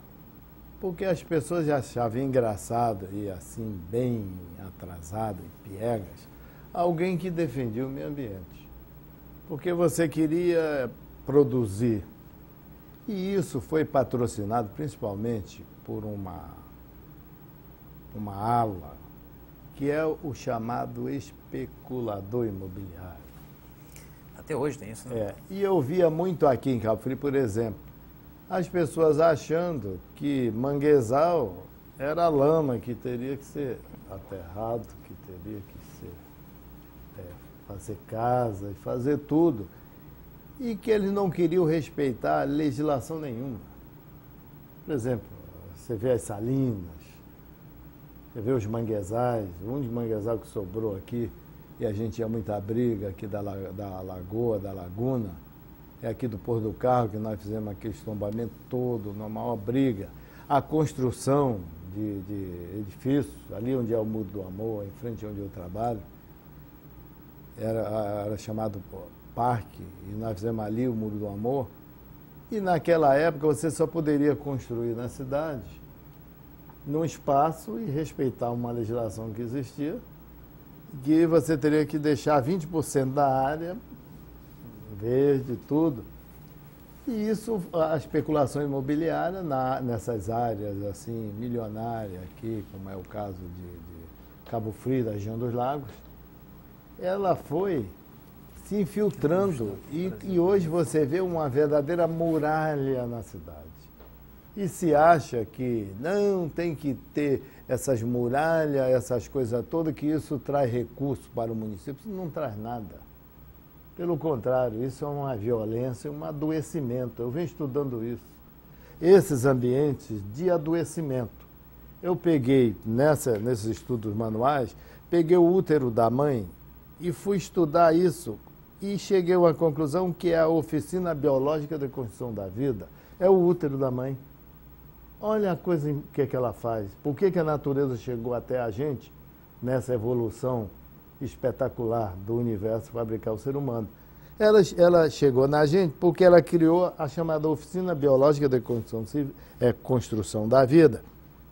porque as pessoas já achavam engraçado e assim, bem atrasado e piegas, alguém que defendia o meio ambiente. Porque você queria produzir. E isso foi patrocinado principalmente por uma ala, que é o chamado especulador imobiliário. Até hoje tem isso, né? E eu via muito aqui em Cabo Frio, por exemplo, as pessoas achando que manguezal era lama, que teria que ser aterrado, que teria que ser fazer casa e fazer tudo. E que eles não queriam respeitar legislação nenhuma. Por exemplo, você vê as salinas, você vê os manguezais, o único manguezal que sobrou aqui, e a gente tinha muita briga aqui da lagoa, da laguna, é aqui do Porto do Carro, que nós fizemos aquele tombamento todo, na maior briga. A construção de edifícios, ali onde é o Muro do Amor, em frente onde eu trabalho, era chamado Parque, e nós fizemos ali o Muro do Amor. E naquela época você só poderia construir na cidade, num espaço, e respeitar uma legislação que existia, que você teria que deixar 20% da área verde, tudo. E isso, a especulação imobiliária nessas áreas assim milionárias aqui, como é o caso de Cabo Frio, da região dos Lagos, ela foi se infiltrando e hoje você vê uma verdadeira muralha na cidade. E se acha que não tem que ter essas muralhas, essas coisas todas, que isso traz recurso para o município. Isso não traz nada. Pelo contrário, isso é uma violência, um adoecimento. Eu venho estudando isso. Esses ambientes de adoecimento. Eu peguei, nesses estudos manuais, peguei o útero da mãe e fui estudar isso. E cheguei a uma conclusão que é a oficina biológica da construção da vida. É o útero da mãe. Olha a coisa que ela faz. Por que a natureza chegou até a gente nessa evolução espetacular do universo fabricar o ser humano? Ela chegou na gente porque ela criou a chamada oficina biológica da construção da vida.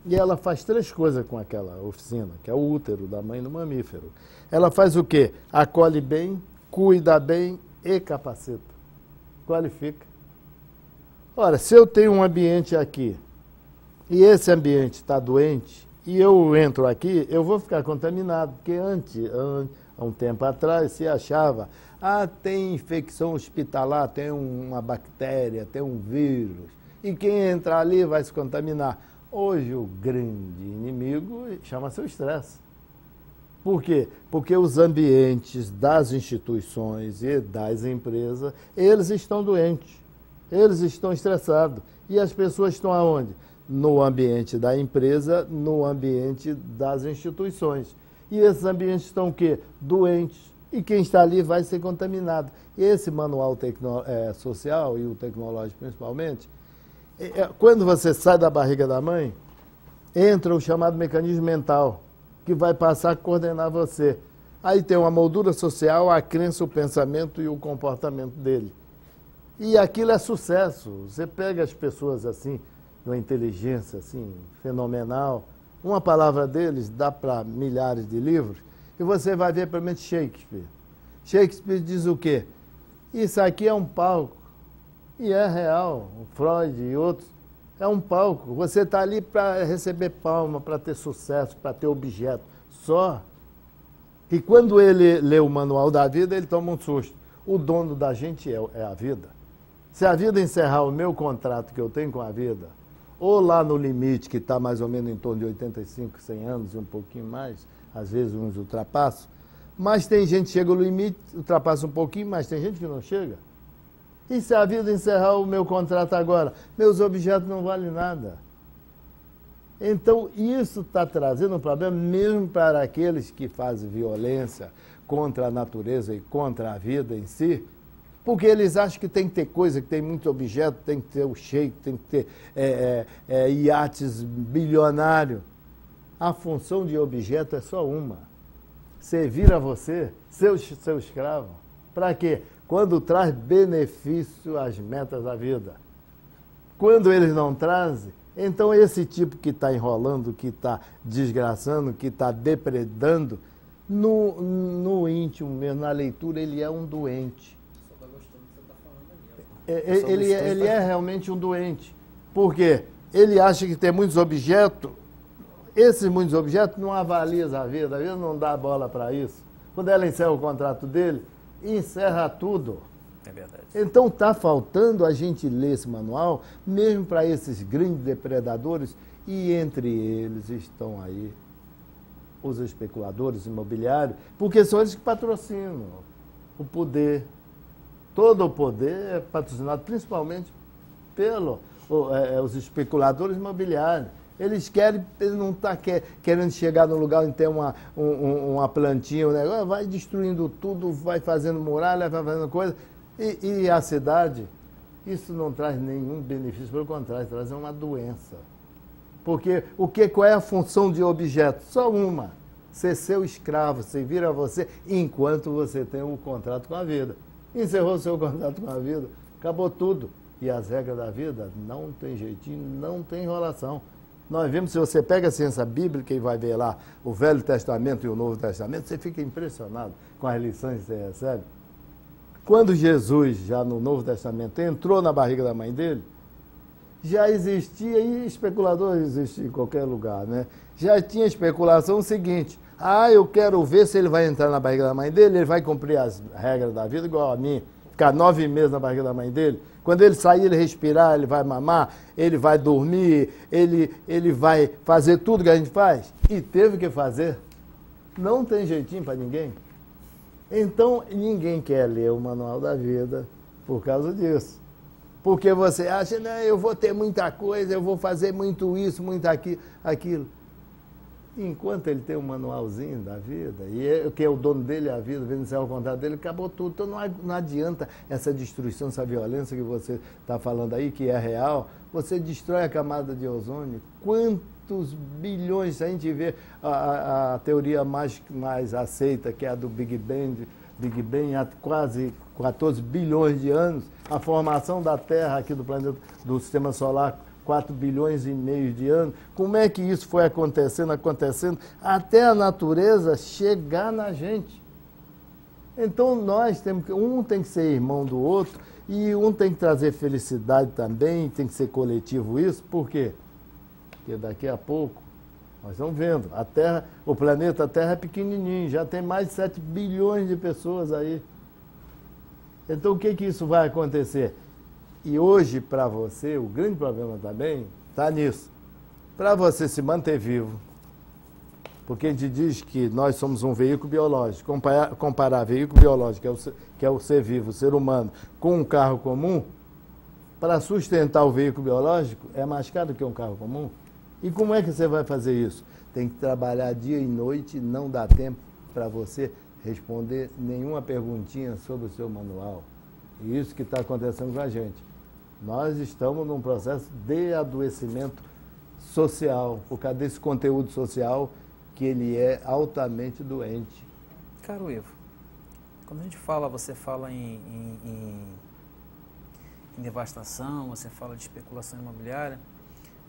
E ela faz 3 coisas com aquela oficina, que é o útero da mãe do mamífero. Ela faz o quê? Acolhe bem, cuida bem e capacita. Qualifica. Ora, se eu tenho um ambiente aqui e esse ambiente está doente e eu entro aqui, eu vou ficar contaminado, porque há um tempo atrás se achava, tem infecção hospitalar, tem uma bactéria, tem um vírus, e quem entrar ali vai se contaminar. Hoje o grande inimigo chama-se o estresse. Por quê? Porque os ambientes das instituições e das empresas, eles estão doentes, eles estão estressados. E as pessoas estão aonde? No ambiente da empresa, no ambiente das instituições. E esses ambientes estão o quê? Doentes. E quem está ali vai ser contaminado. Esse manual social, e o tecnológico principalmente, quando você sai da barriga da mãe, entra o chamado mecanismo mental, que vai passar a coordenar você. Aí tem uma moldura social, a crença, o pensamento e o comportamento dele. E aquilo é sucesso. Você pega as pessoas assim, de uma inteligência assim, fenomenal, uma palavra deles dá para milhares de livros, e você vai ver pelo menos Shakespeare. Shakespeare diz o quê? Isso aqui é um palco. E é real. O Freud e outros. É um palco. Você está ali para receber palma, para ter sucesso, para ter objeto. Só que quando ele lê o manual da vida, ele toma um susto. O dono da gente é a vida. Se a vida encerrar o meu contrato que eu tenho com a vida, ou lá no limite, que está mais ou menos em torno de 85, 100 anos e um pouquinho mais, às vezes uns ultrapassam, mas tem gente que chega no limite, ultrapassa um pouquinho, mas tem gente que não chega. E se a vida encerrar o meu contrato agora? Meus objetos não valem nada. Então, isso está trazendo um problema mesmo para aqueles que fazem violência contra a natureza e contra a vida em si, porque eles acham que tem que ter coisa, que tem muito objeto, tem que ter o sheik, tem que ter iates bilionários. A função de objeto é só uma. Servir a você, seu escravo. Para quê? Quando traz benefício às metas da vida. Quando eles não trazem, então esse tipo que está enrolando, que está desgraçando, que está depredando, no íntimo mesmo, na leitura, ele é um doente. Ele é realmente um doente. Por quê? Ele acha que tem muitos objetos, esses muitos objetos não avalizam a vida não dá bola para isso. Quando ela encerra o contrato dele, encerra tudo. É verdade. Então está faltando a gente ler esse manual, mesmo para esses grandes depredadores, e entre eles estão aí os especuladores imobiliários, porque são eles que patrocinam o poder. Todo o poder é patrocinado principalmente pelos especuladores imobiliários. Eles não estão querendo chegar no lugar onde tem uma plantinha, um negócio, vai destruindo tudo, vai fazendo muralha, vai fazendo coisa. E a cidade, isso não traz nenhum benefício, pelo contrário, traz uma doença. Porque qual é a função de objeto? Só uma. Ser seu escravo, servir a você enquanto você tem um contrato com a vida. Encerrou seu contrato com a vida, acabou tudo. E as regras da vida não tem jeitinho, não tem enrolação. Nós vemos, se você pega a ciência bíblica e vai ver lá o Velho Testamento e o Novo Testamento, você fica impressionado com as lições que você recebe. Quando Jesus, já no Novo Testamento, entrou na barriga da mãe dele, já existia, e especulador existe em qualquer lugar, né? Já tinha especulação seguinte: eu quero ver se ele vai entrar na barriga da mãe dele, ele vai cumprir as regras da vida igual a mim, ficar 9 meses na barriga da mãe dele. Quando ele sair, ele respirar, ele vai mamar, ele vai dormir, ele vai fazer tudo que a gente faz. E teve que fazer. Não tem jeitinho para ninguém. Então, ninguém quer ler o Manual da Vida por causa disso. Porque você acha, não, eu vou ter muita coisa, eu vou fazer muito isso, muito aquilo. Enquanto ele tem um manualzinho da vida, e que é o dono dele, a vida, vendo se é o contrato dele, acabou tudo. Então não adianta essa destruição, essa violência que você está falando aí, que é real. Você destrói a camada de ozônio. Quantos bilhões, se a gente vê a teoria mais aceita, que é a do Big Bang, há quase 14 bilhões de anos, a formação da Terra aqui do planeta, do Sistema Solar, 4 bilhões e meio de anos. Como é que isso foi acontecendo, até a natureza chegar na gente? Então nós temos que, um tem que ser irmão do outro, e um tem que trazer felicidade também, tem que ser coletivo isso. Por quê? Porque daqui a pouco, nós estamos vendo, a Terra, o planeta Terra é pequenininho, já tem mais de 7 bilhões de pessoas aí. Então o que isso vai acontecer? E hoje, para você, o grande problema também está nisso. Para você se manter vivo, porque a gente diz que nós somos um veículo biológico, comparar veículo biológico, que é o ser vivo, o ser humano, com um carro comum, para sustentar o veículo biológico, é mais caro que um carro comum. E como é que você vai fazer isso? Tem que trabalhar dia e noite, não dá tempo para você responder nenhuma perguntinha sobre o seu manual. E isso que está acontecendo com a gente. Nós estamos num processo de adoecimento social, por causa desse conteúdo social que ele é altamente doente. Caro Ivo, quando a gente fala, você fala em devastação, você fala de especulação imobiliária,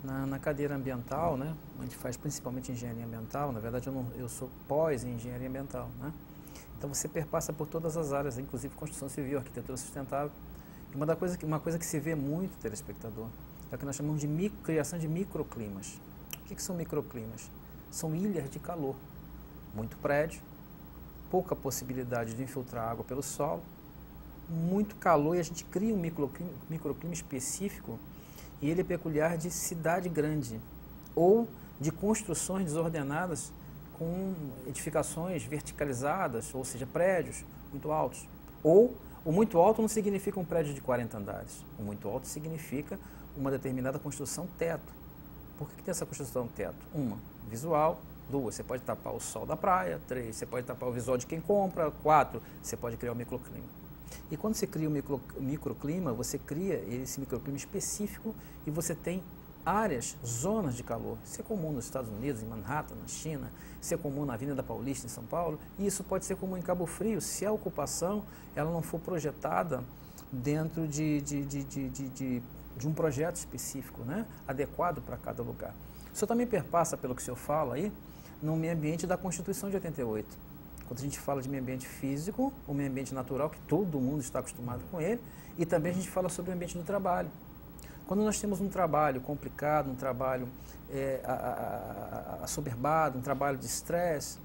na cadeira ambiental, né, a gente faz principalmente engenharia ambiental, na verdade eu sou pós em engenharia ambiental, né? Então você perpassa por todas as áreas, inclusive construção civil, arquitetura sustentável. E uma coisa que se vê muito, telespectador, é o que nós chamamos de criação de microclimas. O que são microclimas? São ilhas de calor. Muito prédio, pouca possibilidade de infiltrar água pelo solo, muito calor, e a gente cria um microclima específico, e ele é peculiar de cidade grande, ou de construções desordenadas com edificações verticalizadas, ou seja, prédios muito altos. Ou o muito alto não significa um prédio de 40 andares. O muito alto significa uma determinada construção teto. Por que tem essa construção teto? 1, visual. 2, você pode tapar o sol da praia. 3, você pode tapar o visual de quem compra. 4, você pode criar um microclima. E quando você cria um microclima, você cria esse microclima específico e você tem áreas, zonas de calor. Isso é comum nos Estados Unidos, em Manhattan, na China, isso é comum na Avenida Paulista, em São Paulo, e isso pode ser comum em Cabo Frio, se a ocupação ela não for projetada dentro de um projeto específico, né, adequado para cada lugar. O senhor também perpassa, pelo que o senhor fala aí, no meio ambiente da Constituição de 88. Quando a gente fala de meio ambiente físico, o meio ambiente natural, que todo mundo está acostumado com ele, e também a gente fala sobre o ambiente do trabalho. Quando nós temos um trabalho complicado, um trabalho assoberbado, um trabalho de estresse,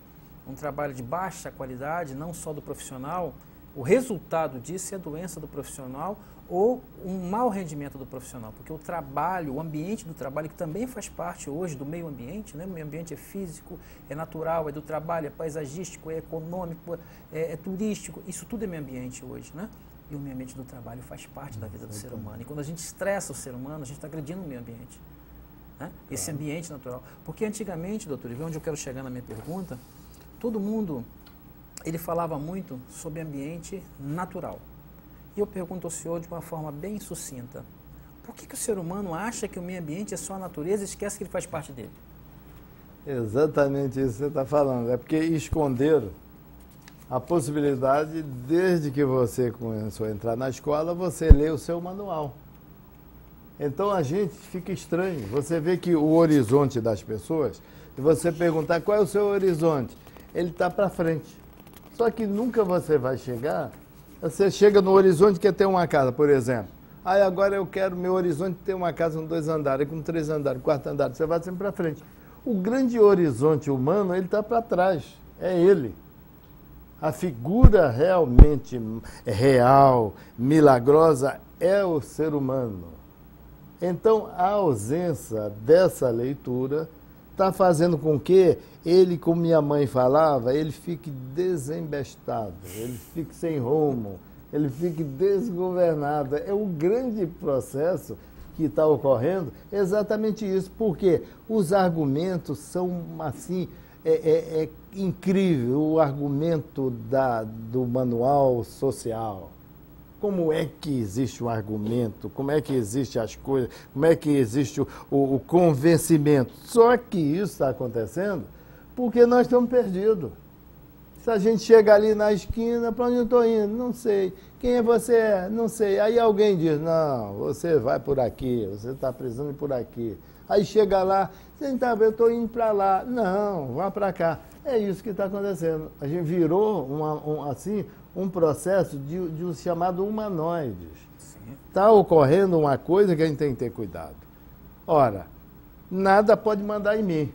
um trabalho de baixa qualidade, não só do profissional, O resultado disso é a doença do profissional ou um mau rendimento do profissional, porque o trabalho, o ambiente do trabalho, que também faz parte hoje do meio ambiente, né? O meio ambiente é físico, é natural, é do trabalho, é paisagístico, é econômico, é turístico, isso tudo é meio ambiente hoje, né? E o meio ambiente do trabalho faz parte da vida do ser humano. E quando a gente estressa o ser humano, a gente está agredindo o meio ambiente, né? Esse ambiente natural. Porque antigamente, doutor Ivan, onde eu quero chegar na minha pergunta, todo mundo, ele falava muito sobre ambiente natural. E eu pergunto ao senhor de uma forma bem sucinta, por que o ser humano acha que o meio ambiente é só a natureza e esquece que ele faz parte dele? Exatamente isso que você está falando. É porque esconderam a possibilidade, desde que você começou a entrar na escola, você lê o seu manual. Então a gente fica estranho. Você vê que o horizonte das pessoas, e você perguntar qual é o seu horizonte, ele está para frente. Só que nunca você vai chegar. Você chega no horizonte quer ter uma casa, por exemplo. Aí agora eu quero meu horizonte ter uma casa com 2 andares, com 3 andares, 4 andares. Você vai sempre para frente. O grande horizonte humano, ele está para trás. É ele. A figura realmente real, milagrosa, é o ser humano. Então, a ausência dessa leitura está fazendo com que ele, como minha mãe falava, ele fique desembestado, ele fique sem rumo, ele fique desgovernado. É o grande processo que está ocorrendo, exatamente isso, porque os argumentos são assim, é incrível o argumento do manual social. Como é que existe o argumento, como é que existem as coisas, como é que existe o convencimento. Só que isso está acontecendo porque nós estamos perdidos. Se a gente chega ali na esquina, para onde eu estou indo? Não sei. Quem é você? Não sei. Aí alguém diz, não, você vai por aqui, você está precisando ir por aqui. Aí chega lá, você está vendo, eu estou indo para lá. Não, vá para cá. É isso que está acontecendo. A gente virou um processo de um chamado humanoides. Está ocorrendo uma coisa que a gente tem que ter cuidado. Ora, nada pode mandar em mim.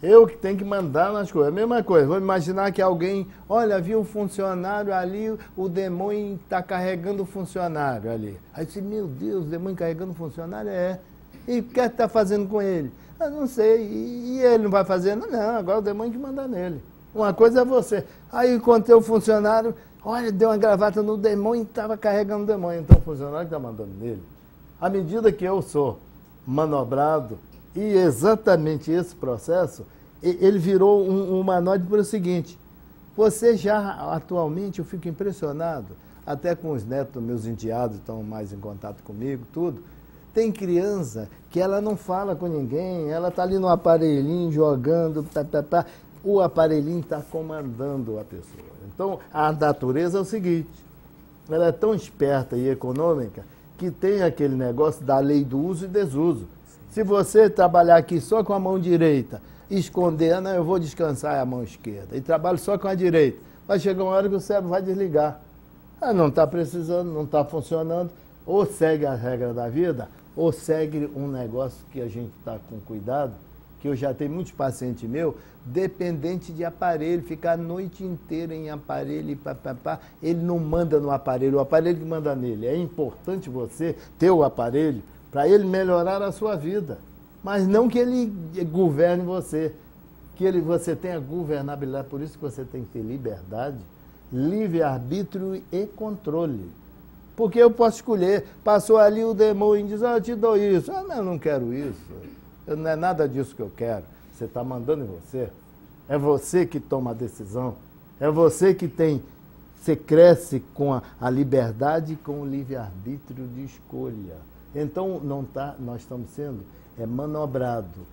Eu que tenho que mandar nas coisas. A mesma coisa, vamos imaginar que alguém, olha, viu um funcionário ali, o demônio está carregando o funcionário ali. Aí você, meu Deus, o demônio carregando o funcionário? É. E o que está fazendo com ele? Eu não sei. E ele não vai fazer? Não, agora o demônio que manda nele. Uma coisa é você. Aí encontrei o funcionário, olha, deu uma gravata no demônio e estava carregando o demônio. Então o funcionário está mandando nele. À medida que eu sou manobrado, e exatamente esse processo, ele virou um humanoide por o seguinte, você já atualmente, eu fico impressionado, até com os netos, meus enteados estão mais em contato comigo, tudo, tem criança que ela não fala com ninguém, ela está ali no aparelhinho jogando, o aparelhinho está comandando a pessoa. Então, a natureza é o seguinte, ela é tão esperta e econômica que tem aquele negócio da lei do uso e desuso. Se você trabalhar aqui só com a mão direita, esconder, não, eu vou descansar a mão esquerda, e trabalho só com a direita, vai chegar uma hora que o cérebro vai desligar. Não está precisando, não está funcionando, ou segue a regra da vida, ou segue um negócio que a gente está com cuidado, que eu já tenho muitos pacientes meus, dependente de aparelho, ficar a noite inteira em aparelho, ele não manda no aparelho, o aparelho que manda nele. É importante você ter o aparelho para ele melhorar a sua vida, mas não que ele governe você, que você tenha governabilidade, por isso que você tem que ter liberdade, livre-arbítrio e controle. Porque eu posso escolher, passou ali o demônio e diz, eu te dou isso. Mas eu não quero isso, não é nada disso que eu quero. Você está mandando em você. É você que toma a decisão. É você que tem, você cresce com a liberdade e com o livre-arbítrio de escolha. Então, nós estamos sendo manobrados.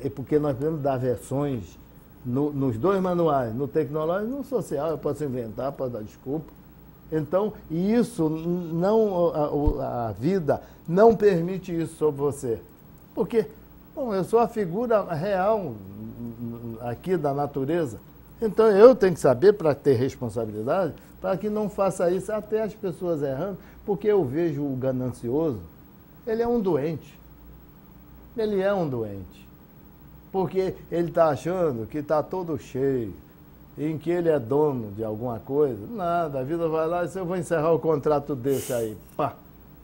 É porque nós podemos dar versões nos dois manuais, no tecnológico e no social. Eu posso inventar, posso dar desculpa. Então, isso não, a vida não permite isso sobre você. Porque, bom, eu sou a figura real aqui da natureza. Então, eu tenho que saber, para ter responsabilidade, para que não faça isso, até as pessoas errando, porque eu vejo o ganancioso, ele é um doente. Ele é um doente. Porque ele está achando que está todo cheio. em que ele é dono de alguma coisa, nada, a vida vai lá e eu vou encerrar o contrato desse aí. Pá,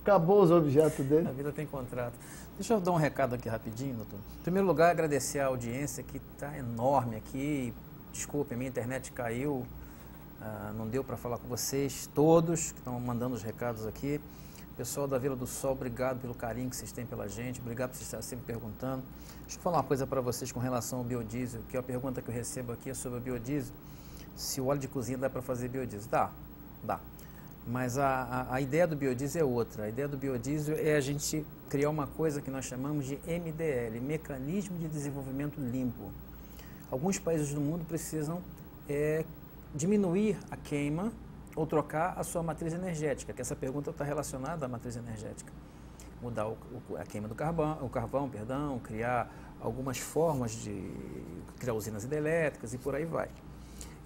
acabou os objetos dele. A vida tem contrato. Deixa eu dar um recado aqui rapidinho, doutor. Em primeiro lugar, agradecer a audiência que está enorme aqui. Desculpe, minha internet caiu, não deu para falar com vocês todos que estão mandando os recados aqui. Pessoal da Vila do Sol, obrigado pelo carinho que vocês têm pela gente, obrigado por vocês estarem sempre perguntando. Deixa eu falar uma coisa para vocês com relação ao biodiesel, que é a pergunta que eu recebo aqui é sobre o biodiesel. Se o óleo de cozinha dá para fazer biodiesel? Dá. Mas a ideia do biodiesel é outra. A ideia do biodiesel é a gente criar uma coisa que nós chamamos de MDL, Mecanismo de Desenvolvimento Limpo. Alguns países do mundo precisam diminuir a queima ou trocar a sua matriz energética, que essa pergunta está relacionada à matriz energética. Mudar a queima do carvão, criar algumas formas de criar usinas hidrelétricas e por aí vai.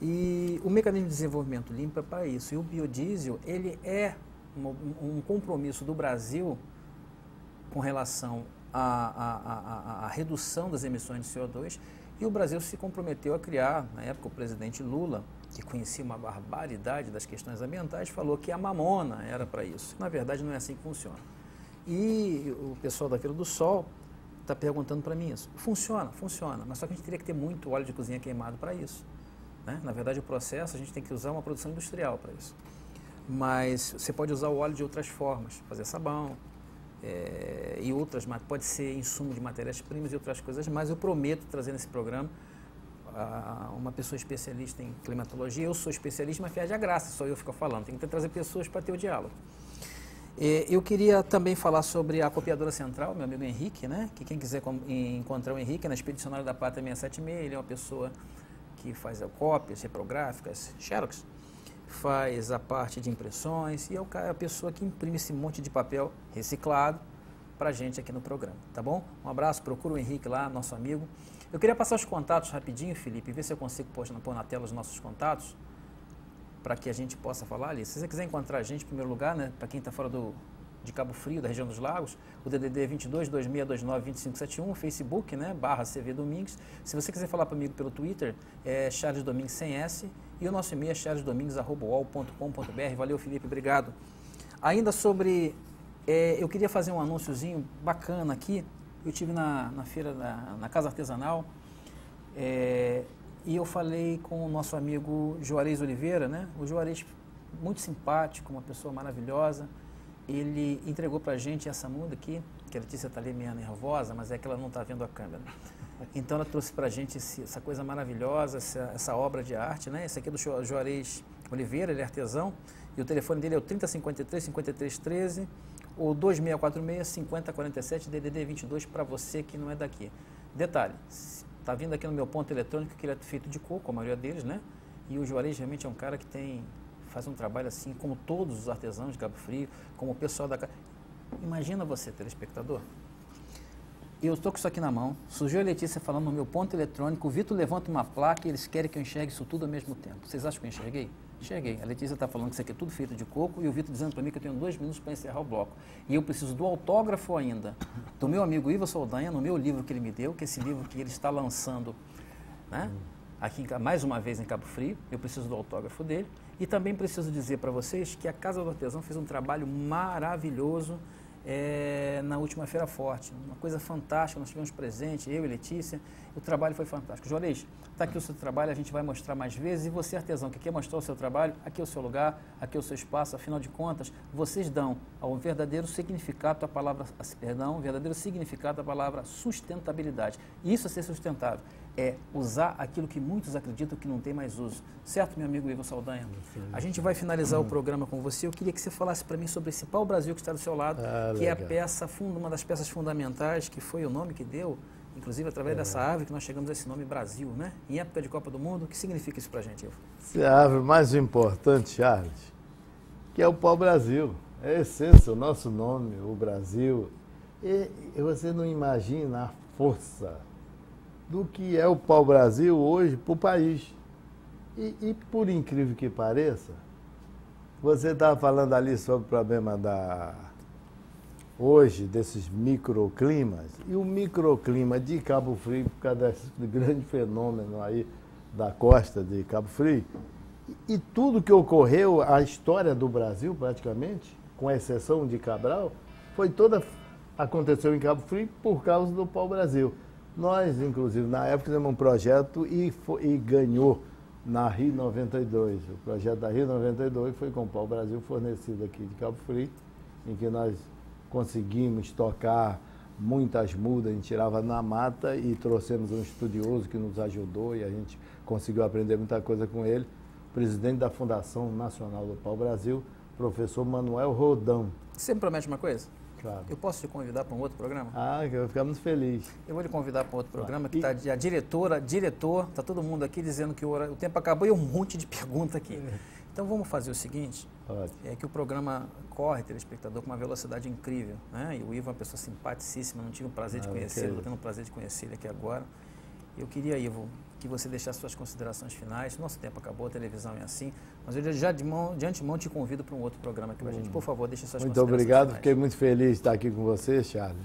E o mecanismo de desenvolvimento limpo é para isso. E o biodiesel, ele é um compromisso do Brasil com relação à redução das emissões de CO2, e o Brasil se comprometeu a criar, na época o presidente Lula, que conhecia uma barbaridade das questões ambientais, falou que a mamona era para isso. Na verdade, não é assim que funciona. E o pessoal da Vila do Sol está perguntando para mim isso. Funciona, mas só que a gente teria que ter muito óleo de cozinha queimado para isso. Né? Na verdade, o processo, a gente tem que usar uma produção industrial para isso. Mas você pode usar o óleo de outras formas, fazer sabão e outras, pode ser insumo de matérias-primas e outras coisas, mas eu prometo trazer nesse programa uma pessoa especialista em climatologia. Eu sou especialista, mas faz a graça, só eu fico falando. Tem que trazer pessoas para ter o diálogo. Eu queria também falar sobre a copiadora central, meu amigo Henrique, né? Que quem quiser encontrar o Henrique é na Expedicionária da Pátria 676, ele é uma pessoa que faz cópias reprográficas, xerox, faz a parte de impressões e é a pessoa que imprime esse monte de papel reciclado para a gente aqui no programa, tá bom? Um abraço, procura o Henrique lá, nosso amigo. Eu queria passar os contatos rapidinho, Felipe, ver se eu consigo pôr na tela os nossos contatos, para que a gente possa falar ali. Se você quiser encontrar a gente, em primeiro lugar, né, para quem está fora de Cabo Frio, da região dos Lagos, o DDD é 22 2629 2571, o Facebook, né, /CV Domingues. Se você quiser falar comigo pelo Twitter, é Charles Domingues sem S, e o nosso e-mail é charlesdomingues@uol.com.br. Valeu, Felipe, obrigado. Ainda sobre, eu queria fazer um anúnciozinho bacana aqui. Eu estive na feira, na Casa Artesanal, e eu falei com o nosso amigo Juarez Oliveira, né? O Juarez, muito simpático, uma pessoa maravilhosa. Ele entregou para a gente essa muda aqui, que a Letícia está ali meio nervosa, mas é que ela não está vendo a câmera. Então ela trouxe para a gente essa coisa maravilhosa, essa obra de arte, né? Esse aqui é do Juarez Oliveira, ele é artesão, e o telefone dele é o 3053-5313, ou 2646-5047, DDD 22, para você que não é daqui. Detalhe, está vindo aqui no meu ponto eletrônico, que ele é feito de coco, a maioria deles, né? E o Juarez realmente é um cara que faz um trabalho assim, como todos os artesãos de Cabo Frio, como o pessoal da casa. Imagina você, telespectador. Eu estou com isso aqui na mão, surgiu a Letícia falando no meu ponto eletrônico, o Vitor levanta uma placa e eles querem que eu enxergue isso tudo ao mesmo tempo. Vocês acham que eu enxerguei? Enxerguei. A Letícia está falando que isso aqui é tudo feito de coco e o Vitor dizendo para mim que eu tenho 2 minutos para encerrar o bloco. E eu preciso do autógrafo ainda do meu amigo Ivo Saldanha, no meu livro que ele me deu, que é esse livro que ele está lançando, né? Aqui mais uma vez em Cabo Frio, eu preciso do autógrafo dele. E também preciso dizer para vocês que a Casa do Artesão fez um trabalho maravilhoso na última Feira Forte. Uma coisa fantástica, nós tivemos presente, eu e Letícia, o trabalho foi fantástico. Juarez, está aqui o seu trabalho, a gente vai mostrar mais vezes, e você, artesão, que quer mostrar o seu trabalho, aqui é o seu lugar, aqui é o seu espaço, afinal de contas, vocês dão ao verdadeiro significado da palavra, verdadeiro significado da palavra sustentabilidade. E isso é ser sustentável, é usar aquilo que muitos acreditam que não tem mais uso. Certo, meu amigo Ivo Saldanha? A gente vai finalizar o programa com você. Eu queria que você falasse para mim sobre esse pau-brasil que está do seu lado, que é uma das peças fundamentais, que foi o nome que deu, inclusive através dessa árvore, que nós chegamos a esse nome Brasil, né? Em época de Copa do Mundo, o que significa isso para a gente, Ivo? Essa é a árvore mais importante, Charles, que é o pau-brasil. É a essência, o nosso nome, o Brasil. E você não imagina a força do que é o pau-brasil hoje para o país. E por incrível que pareça, você estava falando ali sobre o problema hoje desses microclimas, e o microclima de Cabo Frio, por causa desse grande fenômeno aí da costa de Cabo Frio. E tudo que ocorreu, a história do Brasil praticamente, com exceção de Cabral, aconteceu em Cabo Frio por causa do pau-brasil. Nós, inclusive, na época fizemos um projeto e ganhou na Rio 92. O projeto da Rio 92 foi com o pau-brasil fornecido aqui de Cabo Frio, em que nós conseguimos tocar muitas mudas, a gente tirava na mata e trouxemos um estudioso que nos ajudou e a gente conseguiu aprender muita coisa com ele, presidente da Fundação Nacional do Pau-Brasil, professor Manuel Rodão. Você me promete uma coisa? Claro. Eu posso te convidar para um outro programa? Que eu vou ficar muito feliz. Eu vou lhe convidar para um outro programa, que está a diretor, está todo mundo aqui dizendo que o tempo acabou e um monte de pergunta aqui. Então vamos fazer o seguinte, é que o programa corre, telespectador, com uma velocidade incrível, né? E o Ivo é uma pessoa simpaticíssima, não tive o prazer de conhecê-lo, estou tendo o prazer de conhecer ele aqui agora. Eu queria, Ivo, que você deixasse suas considerações finais. Nosso tempo acabou, a televisão é assim, mas eu já de antemão te convido para um outro programa aqui com a gente. Por favor, deixe suas considerações finais. Muito obrigado, fiquei muito feliz de estar aqui com você, Charles.